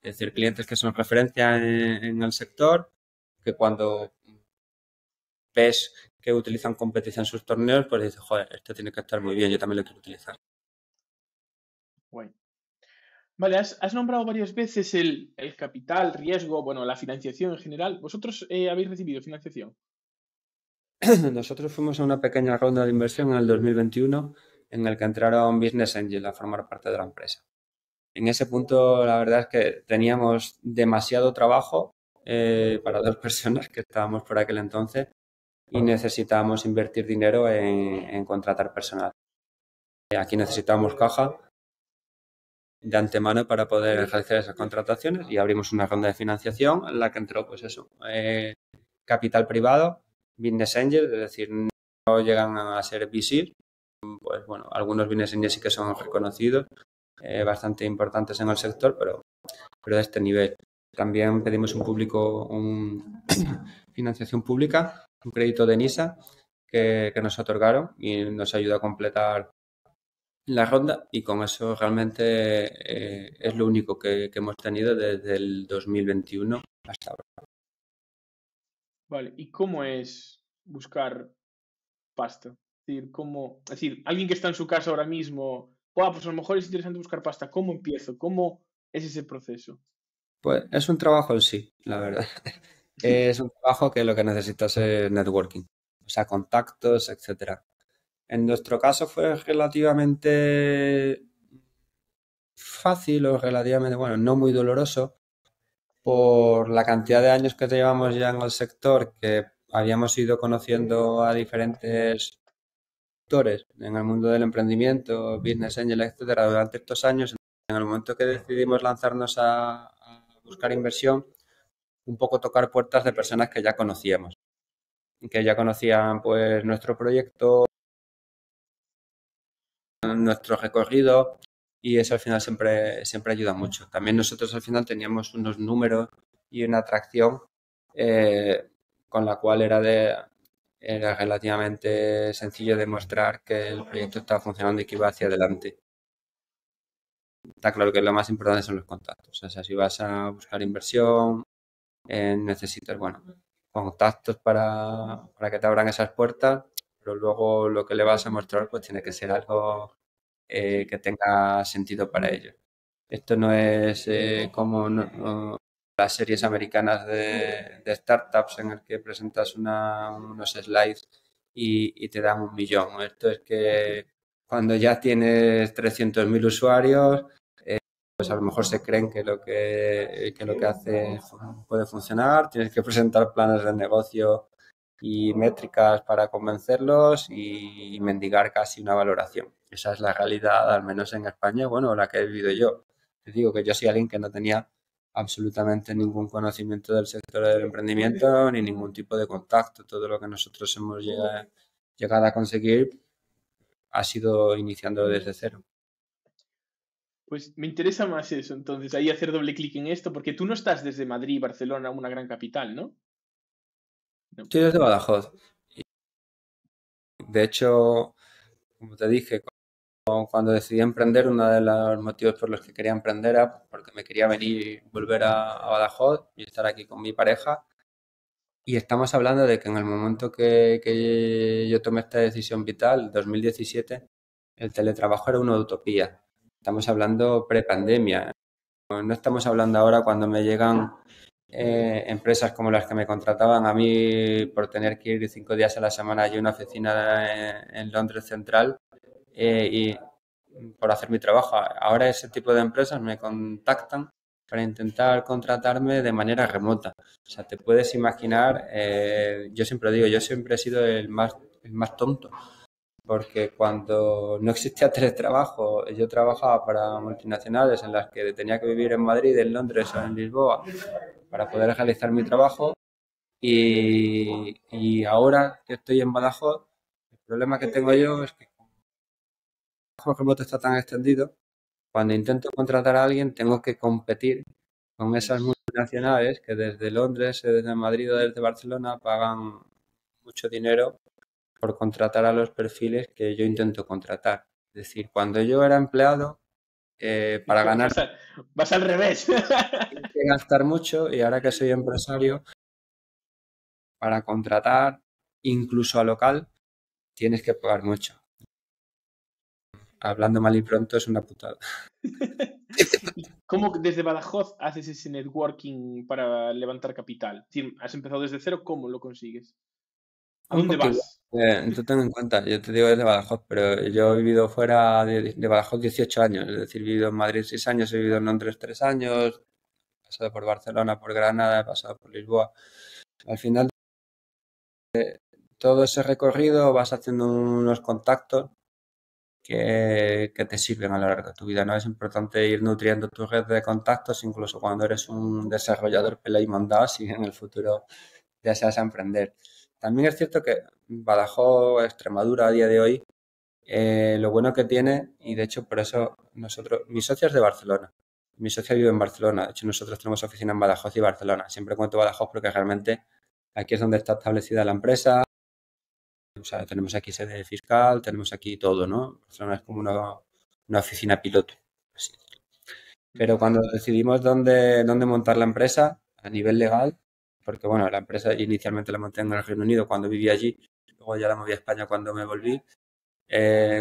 S1: Es decir, clientes que son referencia en el sector, que cuando ves que utilizan competición en sus torneos, pues dices, joder, esto tiene que estar muy bien, yo también lo quiero utilizar.
S2: Guay. Vale, has nombrado varias veces el capital, riesgo, bueno, la financiación en general. ¿Vosotros habéis recibido financiación?
S1: Nosotros fuimos a una pequeña ronda de inversión en el 2021 en el que entraron Business Angel a formar parte de la empresa. En ese punto, la verdad es que teníamos demasiado trabajo para dos personas que estábamos por aquel entonces y necesitábamos invertir dinero en contratar personal. Aquí necesitábamos caja de antemano para poder ejercer esas contrataciones y abrimos una ronda de financiación en la que entró, pues eso, capital privado, business angel, es decir, no llegan a ser VC, pues bueno, algunos business angels sí que son reconocidos, bastante importantes en el sector, pero de este nivel. También pedimos financiación pública, un crédito de NISA que nos otorgaron y nos ayuda a completar la ronda y con eso realmente es lo único que hemos tenido desde el 2021 hasta ahora.
S2: Vale, ¿y cómo es buscar pasta? Es decir, alguien que está en su casa ahora mismo, pues a lo mejor es interesante buscar pasta. ¿Cómo empiezo? ¿Cómo es ese proceso?
S1: Pues es un trabajo en sí, la verdad. Es un trabajo que lo que necesitas es networking, o sea, contactos, etcétera. En nuestro caso fue relativamente fácil o relativamente, bueno, no muy doloroso por la cantidad de años que llevamos ya en el sector, que habíamos ido conociendo a diferentes actores en el mundo del emprendimiento, business angel, etcétera, durante estos años. En el momento que decidimos lanzarnos a buscar inversión, un poco tocar puertas de personas que ya conocíamos, que ya conocían pues nuestro proyecto, nuestro recorrido y eso al final siempre ayuda mucho. También nosotros al final teníamos unos números y una atracción eh, con la cual era relativamente sencillo demostrar que el proyecto estaba funcionando y que iba hacia adelante. Está claro que lo más importante son los contactos. O sea, si vas a buscar inversión, necesitas, bueno, contactos para que te abran esas puertas, pero luego lo que le vas a mostrar pues tiene que ser algo que tenga sentido para ellos. Esto no es como las series americanas de startups en el que presentas unos slides y te dan 1 millón. Esto es que cuando ya tienes 300.000 usuarios, pues a lo mejor se creen que lo que hace puede funcionar, tienes que presentar planes de negocio y métricas para convencerlos y mendigar casi una valoración. Esa es la realidad, al menos en España, bueno, la que he vivido yo. Te digo que yo soy alguien que no tenía absolutamente ningún conocimiento del sector del emprendimiento ni ningún tipo de contacto. Todo lo que nosotros hemos llegado a conseguir ha sido iniciando desde cero.
S2: Pues me interesa más eso, entonces, ahí hacer doble clic en esto, porque tú no estás desde Madrid, Barcelona, una gran capital, ¿no? No.
S1: Estoy desde Badajoz. De hecho, como te dije, cuando decidí emprender, uno de los motivos por los que quería emprender era porque me quería venir, volver a Badajoz y estar aquí con mi pareja. Y estamos hablando de que en el momento que yo tomé esta decisión vital, 2017, el teletrabajo era una utopía. Estamos hablando pre-pandemia. No estamos hablando ahora cuando me llegan empresas como las que me contrataban a mí por tener que ir 5 días a la semana y una oficina en Londres Central y por hacer mi trabajo. Ahora ese tipo de empresas me contactan para intentar contratarme de manera remota. O sea, te puedes imaginar, yo siempre digo, yo siempre he sido el más tonto, porque cuando no existía teletrabajo, yo trabajaba para multinacionales en las que tenía que vivir en Madrid, en Londres o en Lisboa para poder realizar mi trabajo y ahora que estoy en Badajoz, el problema que tengo yo es que trabajo remoto está tan extendido, cuando intento contratar a alguien tengo que competir con esas multinacionales que desde Londres, desde Madrid o desde Barcelona pagan mucho dinero por contratar a los perfiles que yo intento contratar. Es decir, cuando yo era empleado, para ganar
S2: Vas al revés.
S1: tenía que gastar mucho y ahora que soy empresario, para contratar incluso a local, tienes que pagar mucho. hablando mal y pronto, es una putada.
S2: ¿Y cómo desde Badajoz haces ese networking para levantar capital? Es decir, has empezado desde cero, ¿cómo lo consigues? ¿A
S1: Un
S2: dónde
S1: poco igual.
S2: vas?
S1: Tú ten en cuenta, yo te digo desde Badajoz, pero yo he vivido fuera de Badajoz 18 años, es decir, he vivido en Madrid 6 años, he vivido en Londres 3 años, he pasado por Barcelona, por Granada, he pasado por Lisboa. Al final, todo ese recorrido vas haciendo unos contactos que te sirven a lo largo de tu vida, ¿no? Es importante ir nutriendo tu red de contactos, incluso cuando eres un desarrollador pela y mondá, si en el futuro deseas emprender. También es cierto que Badajoz, Extremadura a día de hoy, lo bueno que tiene, y de hecho por eso nosotros, mi socia es de Barcelona, mi socia vive en Barcelona, de hecho nosotros tenemos oficina en Badajoz y Barcelona, siempre cuento Badajoz porque realmente aquí es donde está establecida la empresa, o sea, tenemos aquí sede fiscal, tenemos aquí todo, ¿no? Barcelona es como una oficina piloto, así. Pero cuando decidimos dónde montar la empresa a nivel legal, porque bueno, la empresa inicialmente la monté en el Reino Unido cuando viví allí, luego ya la moví a España cuando me volví.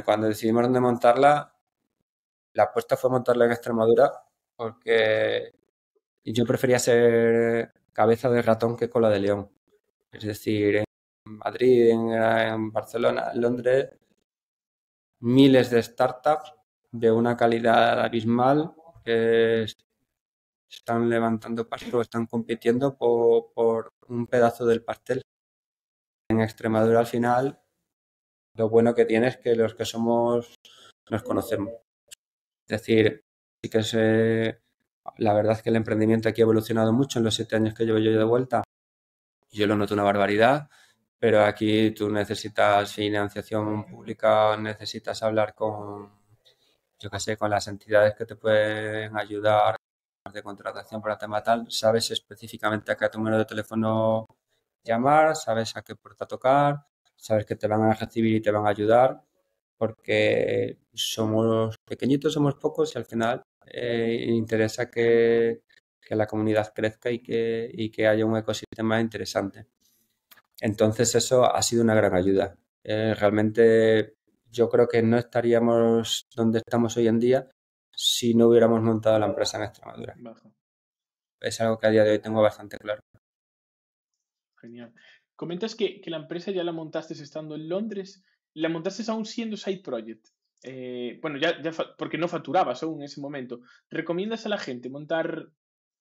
S1: Cuando decidimos dónde montarla, la apuesta fue montarla en Extremadura porque yo prefería ser cabeza de ratón que cola de león. Es decir, en Madrid, en Barcelona, en Londres, miles de startups de una calidad abismal que están levantando pasos, están compitiendo por un pedazo del pastel. En Extremadura, al final, lo bueno que tiene es que los que somos nos conocemos. Es decir, sí que la verdad es que el emprendimiento aquí ha evolucionado mucho en los 7 años que llevo yo de vuelta. Yo lo noto una barbaridad, pero aquí tú necesitas financiación pública, necesitas hablar con, yo qué sé, con las entidades que te pueden ayudar de contratación para tema tal, sabes específicamente a qué número de teléfono llamar, sabes a qué puerta tocar, sabes que te van a recibir y te van a ayudar, porque somos pequeñitos, somos pocos y al final interesa que la comunidad crezca y que haya un ecosistema interesante. Entonces eso ha sido una gran ayuda. Realmente yo creo que no estaríamos donde estamos hoy en día si no hubiéramos montado la empresa en Extremadura.
S2: Bajo.
S1: Es algo que a día de hoy tengo bastante claro.
S2: Genial. Comentas que la empresa ya la montaste estando en Londres. ¿La montaste aún siendo side project? Bueno, porque no facturabas aún en ese momento. ¿Recomiendas a la gente montar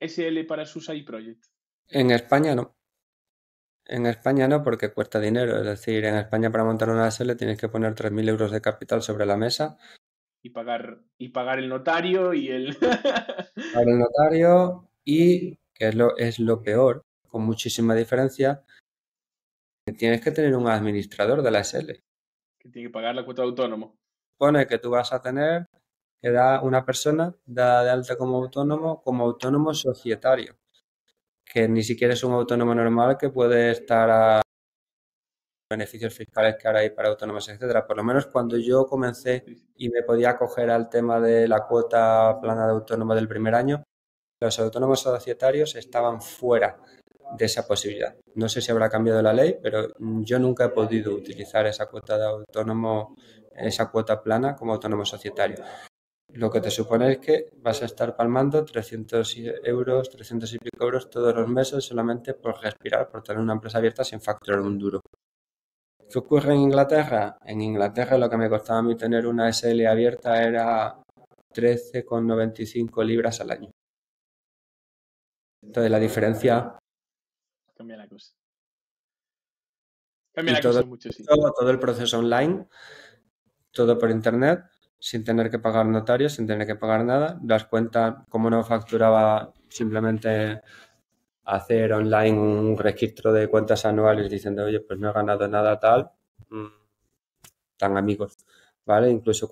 S2: SL para su side project?
S1: En España no. En España no porque cuesta dinero. Es decir, en España para montar una SL tienes que poner 3.000 euros de capital sobre la mesa,
S2: Y pagar el notario y el...
S1: pagar el notario y, que es lo peor, con muchísima diferencia, que tienes que tener un administrador de la SL.
S2: que tiene que pagar la cuota de autónomo.
S1: Pone que tú vas a tener que da una persona da de alta como autónomo societario, que ni siquiera es un autónomo normal que puede estar a beneficios fiscales que ahora hay para autónomos, etcétera. Por lo menos cuando yo comencé
S2: Sí, sí.
S1: y me podía acoger al tema de la cuota plana de autónomo del primer año, los autónomos societarios estaban fuera de esa posibilidad. No sé si habrá cambiado la ley, pero yo nunca he podido utilizar esa cuota de autónomo, esa cuota plana como autónomo societario. Lo que te supone es que vas a estar palmando 300 euros, 300 y pico euros todos los meses solamente por respirar, por tener una empresa abierta sin facturar un duro. ¿Qué ocurre en Inglaterra? En Inglaterra lo que me costaba a mí tener una SL abierta era 13,95 libras al año. Entonces la diferencia
S2: Cambia la cosa. Cambia
S1: y
S2: la
S1: todo,
S2: cosa mucho, sí.
S1: todo el proceso online, todo por internet, sin tener que pagar notarios, sin tener que pagar nada. Das cuenta, como no facturaba, simplemente hacer online un registro de cuentas anuales diciendo, oye, pues no he ganado nada tal, tan amigos, ¿vale? Incluso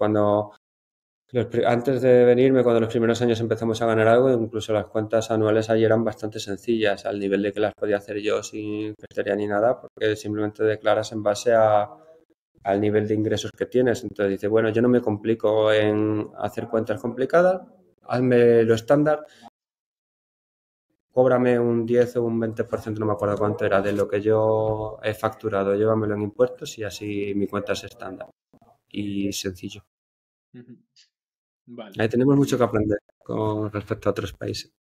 S1: antes de venirme, cuando los primeros años empezamos a ganar algo, incluso las cuentas anuales allí eran bastante sencillas, al nivel de que las podía hacer yo sin gestoría ni nada, porque simplemente declaras en base al nivel de ingresos que tienes. Entonces dice, bueno, yo no me complico en hacer cuentas complicadas, hazme lo estándar, cóbrame un 10 o un 20%, no me acuerdo cuánto era, de lo que yo he facturado, llévamelo en impuestos y así mi cuenta es estándar y sencillo.
S2: Ujú. Vale.
S1: Ahí tenemos mucho que aprender con respecto a otros países.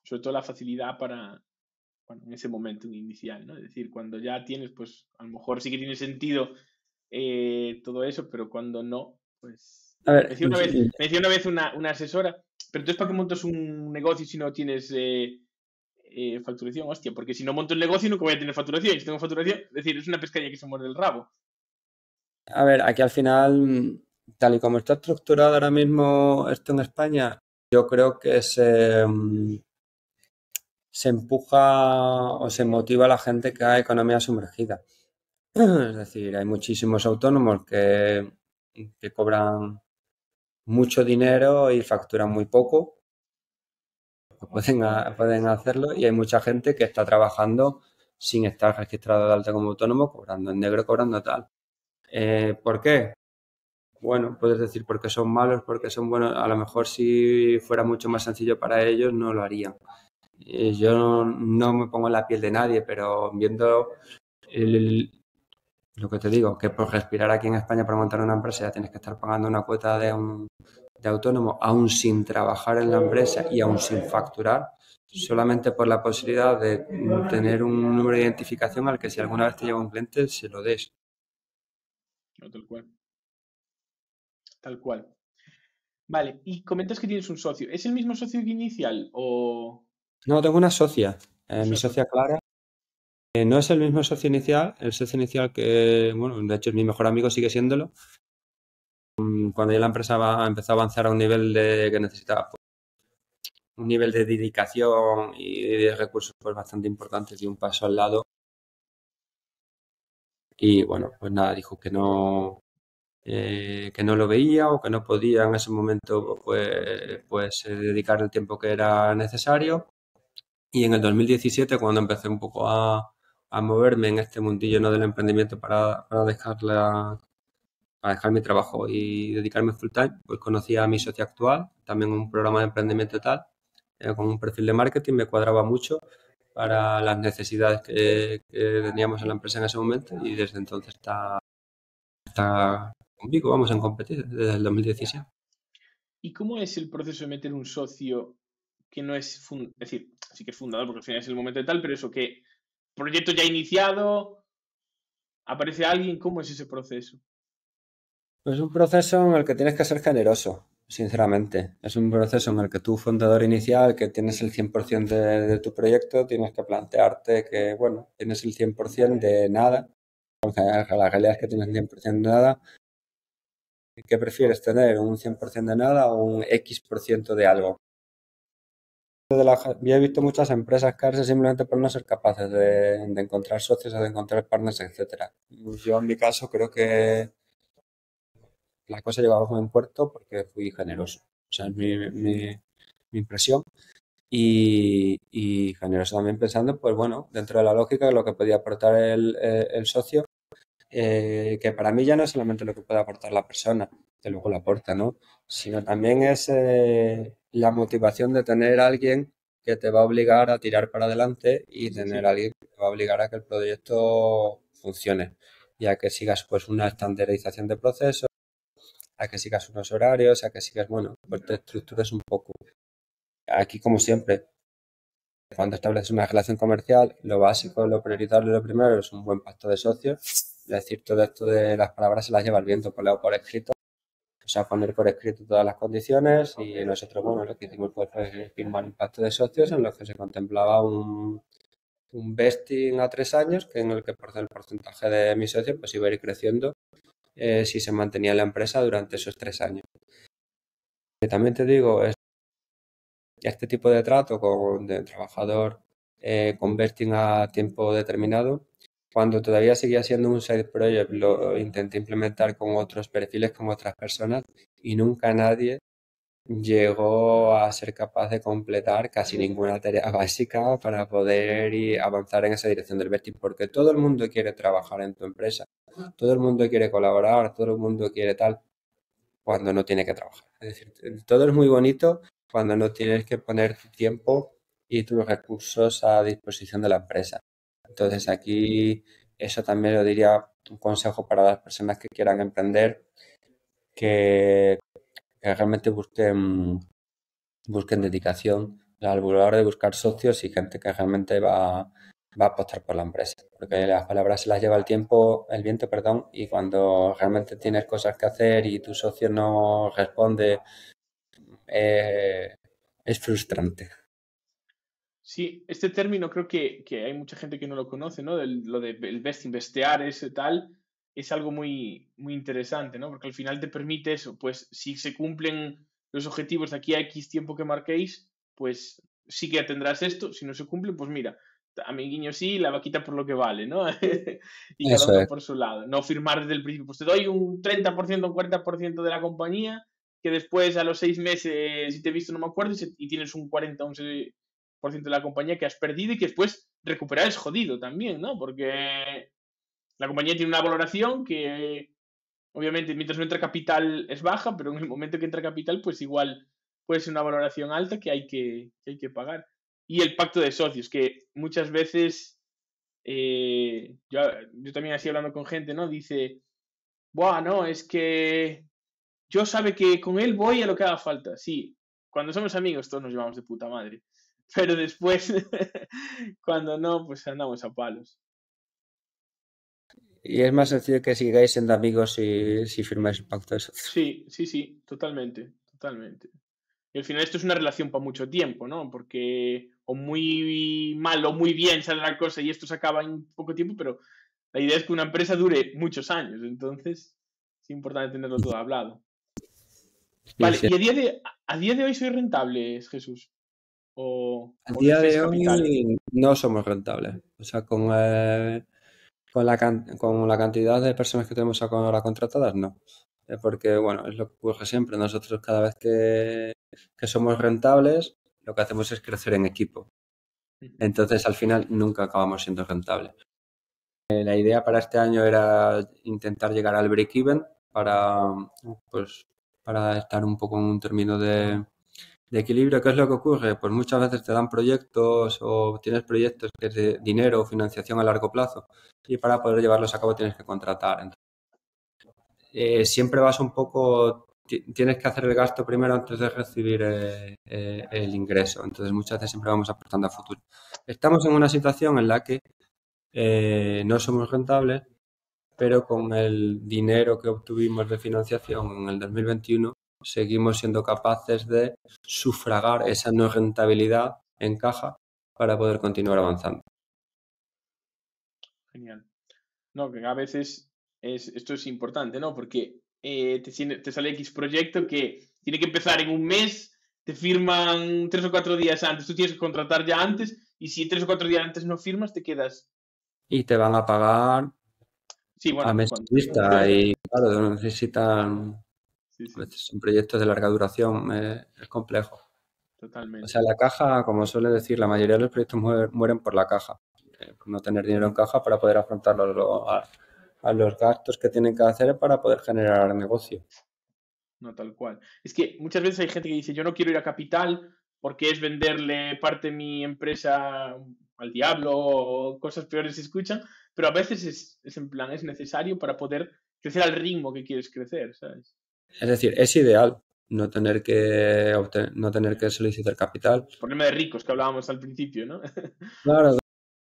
S2: Sobre todo la facilidad para, bueno, en ese momento inicial, ¿no? Es decir, cuando ya tienes, pues a lo mejor sí que tiene sentido todo eso, pero cuando no, pues...
S1: A ver,
S2: Me decía una vez una asesora, pero entonces ¿para qué montas un negocio si no tienes facturación? Hostia, porque si no monto el negocio nunca voy a tener facturación. Y si tengo facturación, es decir, es una pescadilla que se muerde el rabo.
S1: aquí al final, tal y como está estructurado ahora mismo esto en España, yo creo que se empuja o se motiva a la gente que haga economía sumergida. Es decir, hay muchísimos autónomos que cobran mucho dinero y facturan muy poco, pues pueden hacerlo, y hay mucha gente que está trabajando sin estar registrado de alta como autónomo, cobrando en negro, cobrando tal. ¿Por qué? Bueno, puedes decir porque son malos, porque son buenos. A lo mejor si fuera mucho más sencillo para ellos, no lo harían. Yo no me pongo en la piel de nadie, pero viendo el- lo que te digo, que por respirar aquí en España para montar una empresa ya tienes que estar pagando una cuota de autónomo, aún sin trabajar en la empresa y aún sin facturar, solamente por la posibilidad de tener un número de identificación al que si alguna vez te llega un cliente se lo des.
S2: No, tal cual. Tal cual. Vale, y comentas que tienes un socio. ¿Es el mismo socio que inicial o
S1: No, tengo una socia,
S2: es
S1: mi
S2: una
S1: socia
S2: socia?
S1: Clara. No es el mismo socio inicial, el socio inicial que, bueno, de hecho es mi mejor amigo, sigue siéndolo. Cuando ya la empresa empezó a avanzar a un nivel que necesitaba, pues, un nivel de dedicación y de recursos pues bastante importantes y un paso al lado. Y bueno, pues nada, dijo que no lo veía o que no podía en ese momento pues dedicar el tiempo que era necesario. Y en el 2017, cuando empecé un poco a moverme en este mundillo, ¿no?, del emprendimiento para dejar mi trabajo y dedicarme full time, pues conocí a mi socio actual, también un programa de emprendimiento y tal, con un perfil de marketing, me cuadraba mucho para las necesidades que teníamos en la empresa en ese momento, y desde entonces está conmigo, vamos, en competir desde el 2017.
S2: ¿Y cómo es el proceso de meter un socio que no es decir, sí que es fundador porque al final es el momento de tal, pero eso que proyecto ya iniciado, aparece alguien, ¿cómo es ese proceso?
S1: Es un proceso en el que tienes que ser generoso, sinceramente. Es un proceso en el que tú, fundador inicial, que tienes el 100% de tu proyecto, tienes que plantearte que, bueno, tienes el 100% de nada. Porque la realidad es que tienes el 100% de nada. ¿Qué prefieres tener? ¿Un 100% de nada o un X% de algo? Yo he visto muchas empresas caerse simplemente por no ser capaces de encontrar socios o de encontrar partners, etcétera. Yo en mi caso creo que la cosa llegó a buen puerto porque fui generoso. O sea, es mi impresión. Y generoso también pensando, pues bueno, dentro de la lógica de lo que podía aportar el socio, que para mí ya no es solamente lo que puede aportar la persona, que luego lo aporta, ¿no? Sino también es la motivación de tener a alguien que te va a obligar a tirar para adelante y tener a
S2: Sí,
S1: alguien que te va a obligar a que el proyecto funcione y a que sigas pues una estandarización de procesos, a que sigas unos horarios, a que sigas, bueno, pues te estructures un poco. Aquí, como siempre, cuando estableces una relación comercial, lo básico, lo prioritario, lo primero es un buen pacto de socios. Es decir, todo esto de las palabras se las lleva el viento, ponlo por escrito. O sea, poner por escrito todas las condiciones, y nosotros, bueno, lo que hicimos fue firmar un pacto de socios en los que se contemplaba un vesting a 3 años, que en el que el porcentaje de mis socios pues iba a ir creciendo si se mantenía en la empresa durante esos 3 años. Y también te digo, este tipo de trato de trabajador con vesting a tiempo determinado, cuando todavía seguía siendo un side project, lo intenté implementar con otros perfiles, con otras personas, y nunca nadie llegó a ser capaz de completar casi ninguna tarea básica para poder avanzar en esa dirección del vesting, porque todo el mundo quiere trabajar en tu empresa, todo el mundo quiere colaborar, todo el mundo quiere tal, cuando no tiene que trabajar. Es decir, todo es muy bonito cuando no tienes que poner tu tiempo y tus recursos a disposición de la empresa. Entonces aquí eso también lo diría un consejo para las personas que quieran emprender. que, que realmente busquen dedicación a la hora de buscar socios y gente que realmente va a apostar por la empresa. Porque las palabras se las lleva el viento, perdón, y cuando realmente tienes cosas que hacer y tu socio no responde, eh, es frustrante.
S2: Sí, este término creo que hay mucha gente que no lo conoce, ¿no? Lo de el best investear, ese tal, es algo muy, muy interesante, ¿no? Porque al final te permite eso, pues si se cumplen los objetivos de aquí a X tiempo que marquéis, pues sí que tendrás esto, si no se cumplen, pues mira, amiguiño sí, la vaquita por lo que vale, ¿no? Y cada
S1: Eso
S2: uno
S1: es.
S2: por su lado. No firmar desde el principio, pues te doy un 30%, un 40% de la compañía, que después a los 6 meses, si te he visto, no me acuerdo, y tienes un 40, un por ciento de la compañía que has perdido y que después recuperar es jodido también, ¿no? Porque la compañía tiene una valoración que obviamente mientras no entra capital es baja, pero en el momento que entra capital pues igual puede ser una valoración alta que hay que pagar. Y el pacto de socios, que muchas veces yo también así hablando con gente, ¿no? Dice, buah, no, es que yo sabe que con él voy a lo que haga falta. Sí, cuando somos amigos todos nos llevamos de puta madre. Pero después, cuando no, pues andamos a palos.
S1: Y es más sencillo que sigáis siendo amigos si firmáis el pacto de socios.
S2: Sí, sí, sí, totalmente, totalmente. Y al final esto es una relación para mucho tiempo, ¿no? Porque o muy mal o muy bien sale la cosa y esto se acaba en poco tiempo, pero la idea es que una empresa dure muchos años, entonces es importante tenerlo todo hablado.
S1: Sí,
S2: Vale,
S1: sí.
S2: ¿y a día de hoy sois rentables, Jesús?
S1: A
S2: ¿O
S1: día
S2: necesitáis
S1: de
S2: capital?
S1: hoy no somos rentables. O sea, con la cantidad de personas que tenemos ahora contratadas, no. Porque, bueno, es lo que ocurre siempre. Nosotros cada vez que somos rentables, lo que hacemos es crecer en equipo.
S2: Ujú.
S1: Entonces, al final, nunca acabamos siendo rentables. La idea para este año era intentar llegar al break-even pues, para estar un poco en un término de equilibrio. ¿Qué es lo que ocurre? Pues muchas veces te dan proyectos o tienes proyectos que es de dinero o financiación a largo plazo y para poder llevarlos a cabo tienes que contratar. Entonces, siempre vas un poco, tienes que hacer el gasto primero antes de recibir el ingreso. Entonces muchas veces siempre vamos aportando a futuro. Estamos en una situación en la que no somos rentables, pero con el dinero que obtuvimos de financiación en el 2021 seguimos siendo capaces de sufragar esa no rentabilidad en caja para poder continuar avanzando.
S2: Genial. No, que a veces esto es importante, ¿no? Porque te sale X proyecto que tiene que empezar en un mes, te firman 3 o 4 días antes, tú tienes que contratar ya antes, y si 3 o 4 días antes no firmas, te quedas.
S1: Y te van a pagar
S2: Sí,
S1: a
S2: bueno,
S1: mes
S2: cuando.
S1: vista y claro, necesitan,
S2: Sí,
S1: a
S2: sí,
S1: veces son proyectos de larga duración, es complejo. O sea,
S2: totalmente.
S1: la caja, como suele decir, la mayoría de los proyectos mueren por la caja, por no tener dinero en caja para poder afrontar a los gastos que tienen que hacer para poder generar negocio.
S2: No, tal cual. Es que muchas veces hay gente que dice, yo no quiero ir a capital porque es venderle parte de mi empresa al diablo o cosas peores se escuchan, pero a veces es en plan, es necesario para poder crecer al ritmo que quieres crecer, ¿sabes?
S1: Es decir, es ideal no tener que solicitar capital.
S2: Problema de ricos que hablábamos al principio, ¿no?
S1: Claro,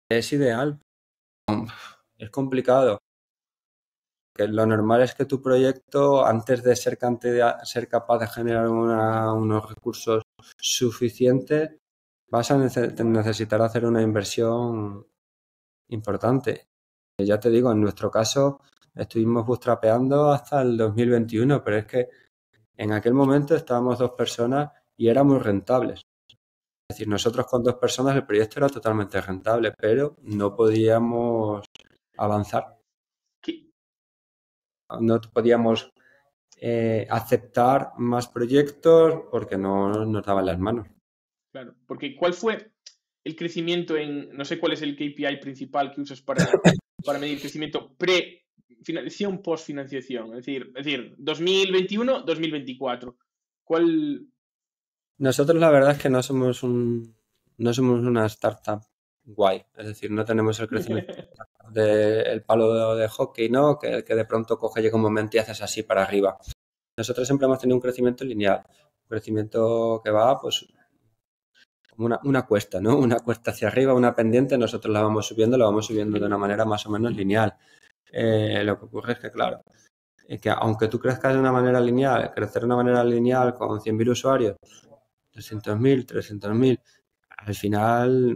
S1: es ideal, es complicado. Que lo normal es que tu proyecto, antes de ser capaz de generar unos recursos suficientes, vas a necesitar hacer una inversión importante. Ya te digo, en nuestro caso estuvimos bootstrapeando hasta el 2021, pero es que en aquel momento estábamos dos personas y éramos rentables. Es decir, nosotros con dos personas el proyecto era totalmente rentable, pero no podíamos avanzar,
S2: Que-
S1: no podíamos aceptar más proyectos porque no nos daban las manos.
S2: claro, porque ¿cuál fue el crecimiento no sé cuál es el KPI principal que usas para medir crecimiento pre-financiación, post-financiación? Es decir, 2021, 2024. ¿Cuál?
S1: Nosotros la verdad es que no somos una startup guay, es decir, no tenemos el crecimiento del palo de hockey, ¿no? Que de pronto coge, llega un momento y haces así para arriba. nosotros siempre hemos tenido un crecimiento lineal, un crecimiento que va pues como una cuesta, ¿no? Una cuesta hacia arriba, una pendiente, nosotros la vamos subiendo de una manera más o menos lineal. Lo que ocurre es que, claro, que aunque tú crezcas de una manera lineal, crecer de una manera lineal con 100.000 usuarios, 300.000, 300.000, al final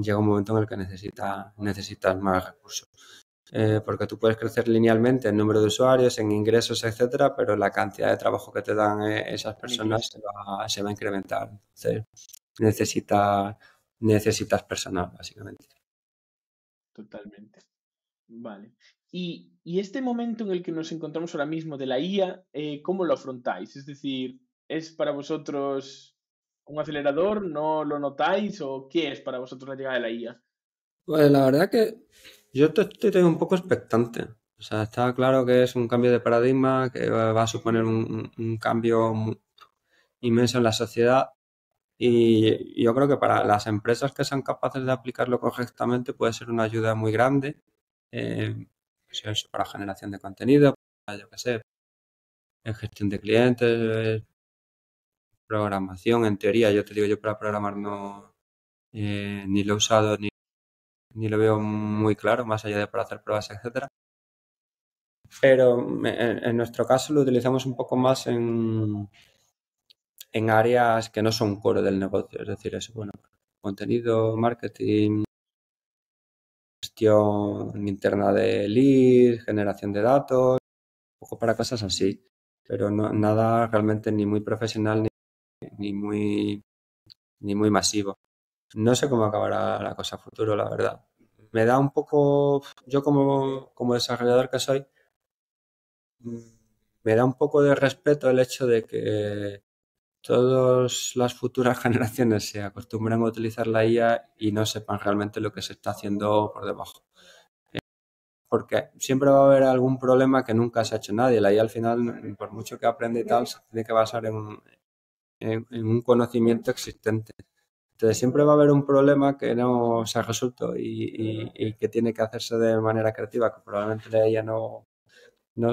S1: llega un momento en el que necesitas más recursos. Porque tú puedes crecer linealmente en número de usuarios, en ingresos, etcétera, pero la cantidad de trabajo que te dan esas personas se va a incrementar. Entonces, necesitas personal, básicamente.
S2: Totalmente. Vale. Y este momento en el que nos encontramos ahora mismo de la IA, ¿cómo lo afrontáis? Es decir, ¿es para vosotros un acelerador? ¿No lo notáis? ¿O qué es para vosotros la llegada de la IA?
S1: Pues la verdad que yo estoy un poco expectante. O sea, está claro que es un cambio de paradigma, que va a suponer un cambio inmenso en la sociedad. Y yo creo que para las empresas que sean capaces de aplicarlo correctamente puede ser una ayuda muy grande, pues eso, para generación de contenido, para, yo qué sé, en gestión de clientes, programación, en teoría. Yo te digo, yo para programar no, ni lo he usado ni lo veo muy claro, más allá de para hacer pruebas, etcétera. Pero en nuestro caso lo utilizamos un poco más en áreas que no son core del negocio, es decir, eso, bueno, contenido, marketing, gestión interna de leads, generación de datos, un poco para cosas así, pero nada realmente ni muy profesional ni ni muy masivo. No sé cómo acabará la cosa a futuro, la verdad. Me da un poco, yo como desarrollador que soy, me da un poco de respeto el hecho de que todas las futuras generaciones se acostumbran a utilizar la IA y no sepan realmente lo que se está haciendo por debajo. Porque siempre va a haber algún problema que nunca se ha hecho nadie. La IA al final, por mucho que aprenda y tal, se tiene que basar en un conocimiento existente. Entonces siempre va a haber un problema que no se ha resuelto y que tiene que hacerse de manera creativa, que probablemente la IA no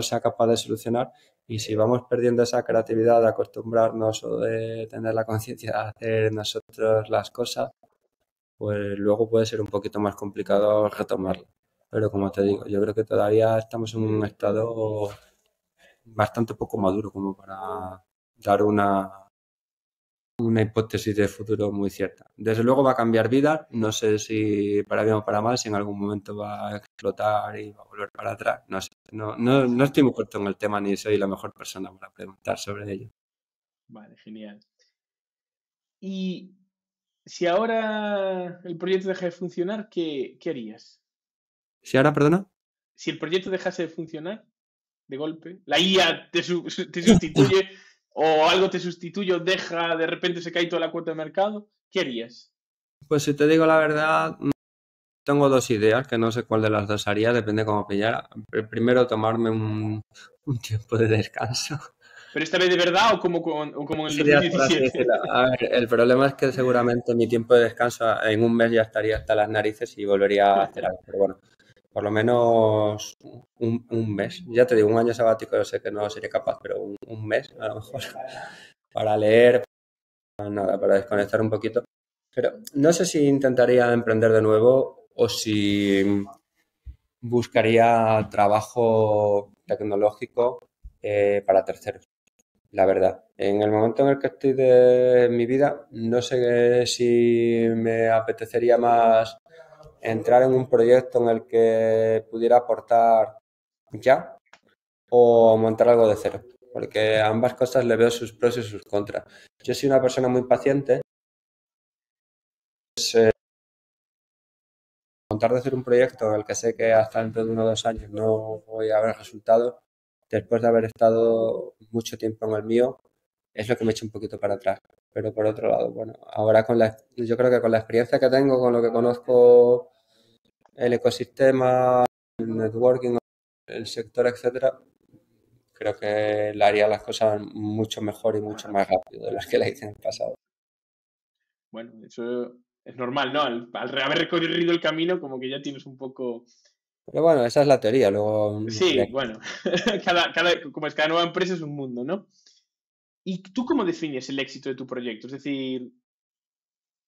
S1: sea capaz de solucionar. Y si vamos perdiendo esa creatividad de acostumbrarnos o de tener la conciencia de hacer nosotros las cosas, pues luego puede ser un poquito más complicado retomarlo. Pero como te digo, yo creo que todavía estamos en un estado bastante poco maduro como para dar una hipótesis de futuro muy cierta. Desde luego va a cambiar vida, no sé si para bien o para mal, si en algún momento va a explotar y va a volver para atrás, no sé. No estoy muy puesto en el tema ni soy la mejor persona para preguntar sobre ello.
S2: Vale, genial. Y si ahora el proyecto deja de funcionar, ¿qué harías?
S1: Si ahora, perdona.
S2: Si el proyecto dejase de funcionar de golpe, la IA te sustituye o algo te sustituye o deja, de repente se cae toda la cuota de mercado, ¿qué harías?
S1: Pues si te digo la verdad, tengo dos ideas, que no sé cuál de las dos haría, depende cómo pillara. Primero, tomarme un tiempo de descanso.
S2: ¿Pero esta vez de verdad o o como en el
S1: Sería, por así
S2: 2017?
S1: decirlo. A ver, el problema es que seguramente mi tiempo de descanso en un mes ya estaría hasta las narices y volvería a hacer algo. Pero bueno, por lo menos un mes. Ya te digo, un año sabático yo sé que no sería capaz, pero un mes a lo mejor para leer, para nada, para desconectar un poquito. Pero no sé si intentaría emprender de nuevo o si buscaría trabajo tecnológico para terceros. La verdad, en el momento en el que estoy de mi vida, no sé si me apetecería más entrar en un proyecto en el que pudiera aportar ya o montar algo de cero, porque a ambas cosas le veo sus pros y sus contras. Yo soy una persona muy paciente, montar de cero un proyecto en el que sé que hasta dentro de 1 o 2 años no voy a ver resultados, después de haber estado mucho tiempo en el mío, es lo que me echa un poquito para atrás. Pero por otro lado, bueno, ahora yo creo que con la experiencia que tengo, con lo que conozco el ecosistema, el networking, el sector, etcétera, creo que le haría las cosas mucho mejor y mucho más rápido de las que la hice en el pasado.
S2: Bueno, eso es normal, ¿no? Al haber recorrido el camino, como que ya tienes un poco
S1: Pero bueno, esa es la teoría. Luego,
S2: Sí, bueno, como es, cada nueva empresa es un mundo, ¿no? ¿Y tú cómo defines el éxito de tu proyecto? Es decir,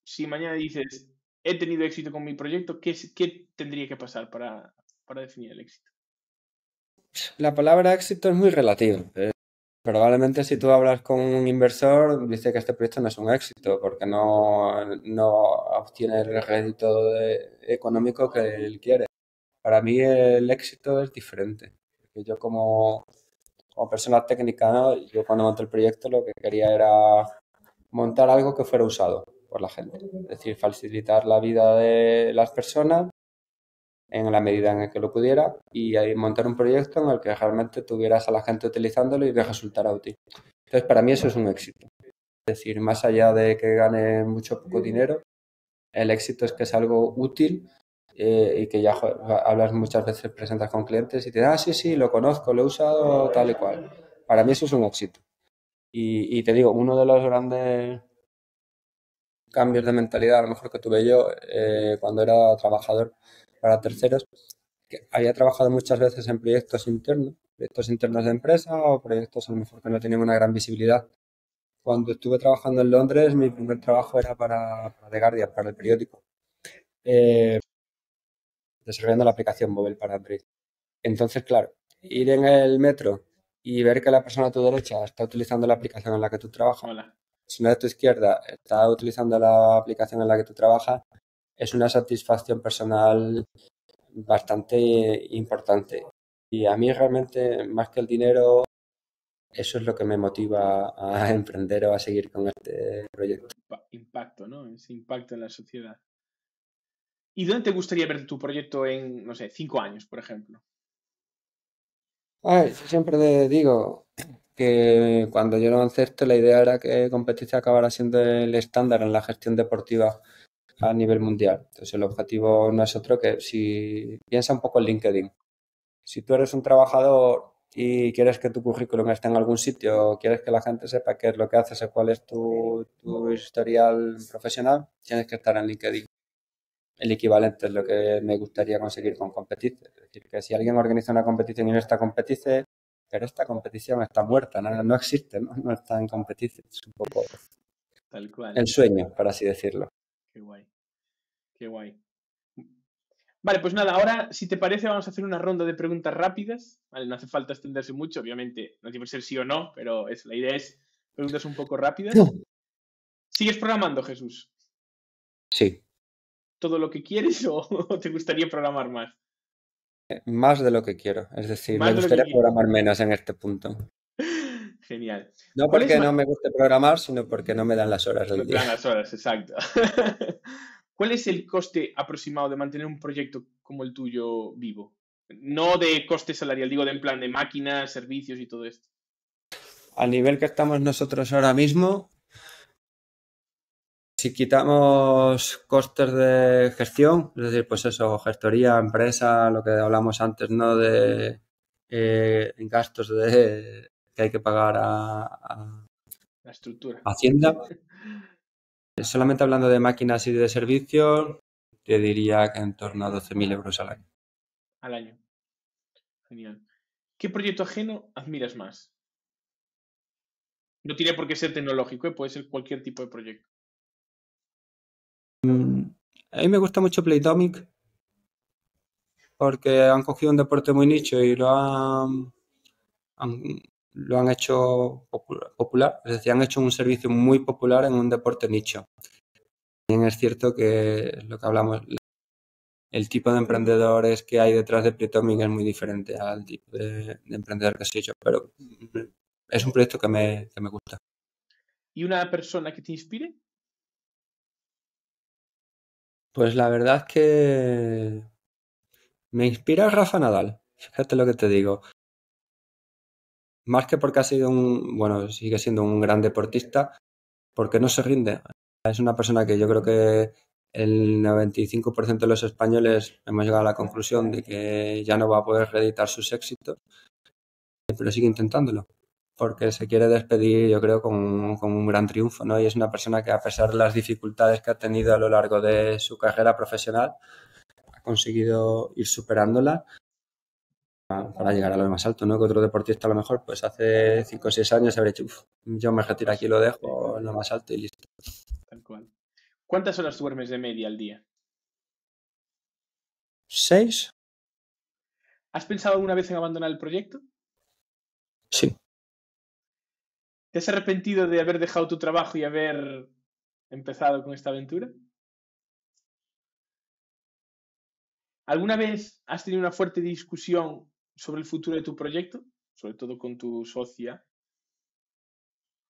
S2: si mañana dices, he tenido éxito con mi proyecto, ¿qué tendría que pasar para definir el éxito?
S1: la palabra éxito es muy relativa. Probablemente si tú hablas con un inversor, dice que este proyecto no es un éxito porque no obtiene el rédito económico que él quiere. Para mí el éxito es diferente. Porque yo como persona técnica, ¿no? Yo cuando monté el proyecto lo que quería era montar algo que fuera usado por la gente. Es decir, facilitar la vida de las personas en la medida en que lo pudiera y ahí montar un proyecto en el que realmente tuvieras a la gente utilizándolo y que resultara útil. Entonces, para mí eso es un éxito. Es decir, más allá de que gane mucho o poco dinero, el éxito es que es algo útil y que ya hablas muchas veces, presentas con clientes y te dicen, sí, sí, lo conozco, lo he usado tal y cual. Para mí eso es un éxito. Y te digo, uno de los grandes cambios de mentalidad, a lo mejor que tuve yo cuando era trabajador para terceros, que había trabajado muchas veces en proyectos internos de empresa o proyectos a lo mejor que no tenían una gran visibilidad. Cuando estuve trabajando en Londres, mi primer trabajo era para The Guardian, para el periódico, eh, desarrollando la aplicación móvil para Android. Entonces, claro, ir en el metro y ver que la persona a tu derecha está utilizando la aplicación en la que tú trabajas,
S2: Hola,
S1: si una de tu izquierda está utilizando la aplicación en la que tú trabajas, es una satisfacción personal bastante importante. Y a mí realmente, más que el dinero, eso es lo que me motiva a emprender o a seguir con este proyecto.
S2: impacto, ¿no? Ese impacto en la sociedad. ¿Y dónde te gustaría ver tu proyecto en, no sé, 5 años, por ejemplo?
S1: Yo siempre digo que cuando yo lancé esto, la idea era que Competice acabara siendo el estándar en la gestión deportiva a nivel mundial. Entonces, el objetivo no es otro que si piensa un poco en LinkedIn. Si tú eres un trabajador y quieres que tu currículum esté en algún sitio, quieres que la gente sepa qué es lo que haces o cuál es tu historial profesional, tienes que estar en LinkedIn. El equivalente es lo que me gustaría conseguir con Competice. Es decir, que si alguien organiza una competición y no está Competice, pero esta competición está muerta, no existe, no está en Competice. Es un poco
S2: Tal cual.
S1: el sueño, por así decirlo.
S2: Qué guay, qué guay. Vale, pues nada, ahora, si te parece, vamos a hacer una ronda de preguntas rápidas. Vale, no hace falta extenderse mucho, obviamente, no tiene que ser sí o no, pero la idea es preguntas un poco rápidas. ¿Sigues programando, Jesús?
S1: Sí,
S2: ¿Todo lo que quieres o te gustaría programar más?
S1: más de lo que quiero. Es decir, me
S2: Más de lo que
S1: gustaría
S2: quieres.
S1: programar menos en este punto.
S2: Genial.
S1: No
S2: ¿Cuál es
S1: porque no
S2: más?
S1: me guste programar, sino porque no me dan las horas
S2: No
S1: del
S2: te
S1: día.
S2: dan las horas, exacto. ¿Cuál es el coste aproximado de mantener un proyecto como el tuyo vivo? No de coste salarial, digo de en plan de máquinas, servicios y todo esto.
S1: Al nivel que estamos nosotros ahora mismo, si quitamos costes de gestión, es decir, pues eso, gestoría, empresa, lo que hablamos antes, ¿no? De gastos que hay que pagar a
S2: La estructura.
S1: Hacienda. Solamente hablando de máquinas y de servicios, te diría que en torno a 12.000 euros al año.
S2: Al año. Genial. ¿Qué proyecto ajeno admiras más? No tiene por qué ser tecnológico, ¿eh? Puede ser cualquier tipo de proyecto.
S1: A mí me gusta mucho Playtomic porque han cogido un deporte muy nicho y han- lo han hecho popular, es decir, han hecho un servicio muy popular en un deporte nicho. También es cierto que lo que hablamos, el tipo de emprendedores que hay detrás de Playtomic es muy diferente al tipo de emprendedor que soy yo, pero es un proyecto que me gusta.
S2: ¿Y una persona que te inspire?
S1: Pues la verdad es que me inspira Rafa Nadal, fíjate lo que te digo. Más que porque ha sido bueno, sigue siendo un gran deportista, porque no se rinde. Es una persona que yo creo que el 95% de los españoles hemos llegado a la conclusión de que ya no va a poder reeditar sus éxitos, pero sigue intentándolo, porque se quiere despedir, yo creo, con un gran triunfo, ¿no? Y es una persona que a pesar de las dificultades que ha tenido a lo largo de su carrera profesional, ha conseguido ir superándola para llegar a lo más alto, ¿no? Que otro deportista a lo mejor pues hace 5 o 6 años habría dicho, yo me retiro aquí, lo dejo en lo más alto y listo.
S2: Tal cual. ¿Cuántas horas duermes de media al día?
S1: 6,
S2: ¿Has pensado alguna vez en abandonar el proyecto?
S1: sí.
S2: ¿Te has arrepentido de haber dejado tu trabajo y haber empezado con esta aventura? ¿Alguna vez has tenido una fuerte discusión sobre el futuro de tu proyecto? Sobre todo con tu socia.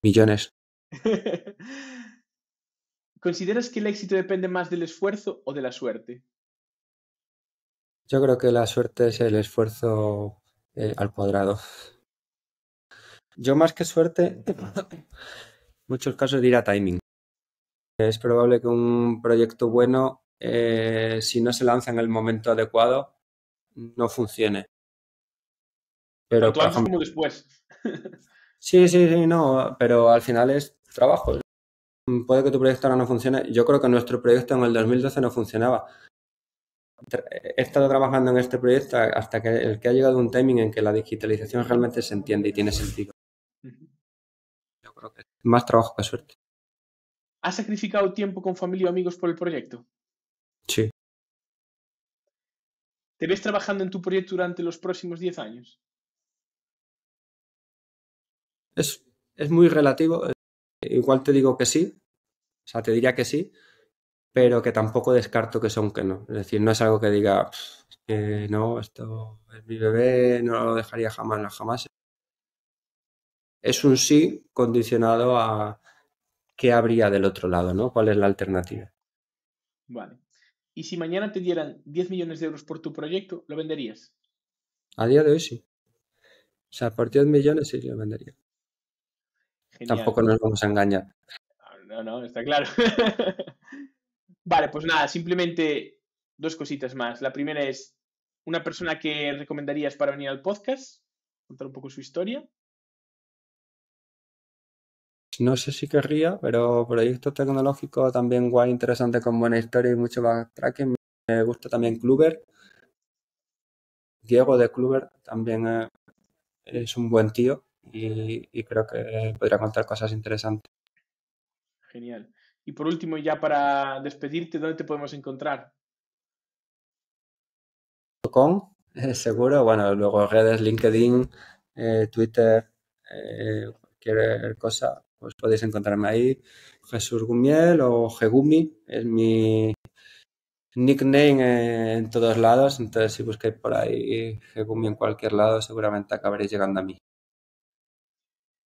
S1: Millones.
S2: ¿Consideras que el éxito depende más del esfuerzo o de la suerte?
S1: Yo creo que la suerte es el esfuerzo al cuadrado. Yo más que suerte, en muchos casos diría timing. Es probable que un proyecto bueno, si no se lanza en el momento adecuado, no funcione. Pero,
S2: Tanto
S1: por
S2: antes
S1: ejemplo,
S2: como después.
S1: sí, no, pero al final es trabajo. Puede que tu proyecto ahora no funcione. Yo creo que nuestro proyecto en el 2012 no funcionaba. He estado trabajando en este proyecto hasta que el que ha llegado un timing en que la digitalización realmente se entiende y tiene sentido. Yo creo que es más trabajo que suerte.
S2: ¿Has sacrificado tiempo con familia o amigos por el proyecto?
S1: Sí.
S2: ¿Te ves trabajando en tu proyecto durante los próximos 10 años?
S1: Es muy relativo. Igual te digo que sí. O sea, te diría que sí, pero que tampoco descarto que son que no. Es decir, no es algo que diga, que no, esto es mi bebé, no lo dejaría jamás, jamás. Es un sí condicionado a qué habría del otro lado, ¿no? ¿Cuál es la alternativa?
S2: Vale. ¿Y si mañana te dieran 10 millones de euros por tu proyecto, lo venderías?
S1: A día de hoy sí. O sea, por 10 millones sí lo vendería.
S2: Genial.
S1: Tampoco nos vamos a engañar.
S2: No, no, está claro. Vale, pues nada, simplemente dos cositas más. La primera es una persona que recomendarías para venir al podcast, contar un poco su historia.
S1: No sé si querría, pero proyecto tecnológico también guay, interesante, con buena historia y mucho backtracking. Me gusta también Kluber. Diego de Kluber también es un buen tío y creo que podría contar cosas interesantes.
S2: Genial. Y por último, ya para despedirte, ¿dónde te podemos encontrar?
S1: Seguro, bueno, luego redes, LinkedIn, Twitter, cualquier cosa, pues podéis encontrarme ahí. Jesús Gumiel o Gegumi es mi nickname en todos lados, entonces si buscáis por ahí Gegumi en cualquier lado, seguramente acabaréis llegando a mí.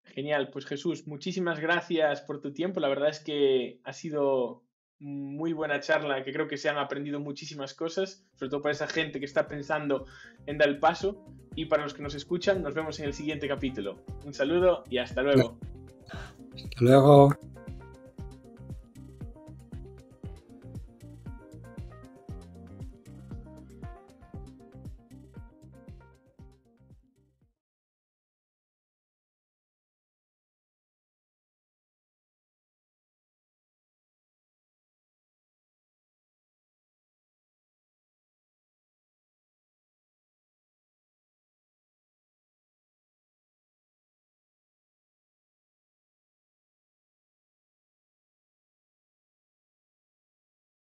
S2: Genial, pues Jesús, muchísimas gracias por tu tiempo. La verdad es que ha sido muy buena charla, que creo que se han aprendido muchísimas cosas, sobre todo para esa gente que está pensando en dar el paso. Y para los que nos escuchan, nos vemos en el siguiente capítulo. Un saludo y hasta luego.
S1: Hasta luego.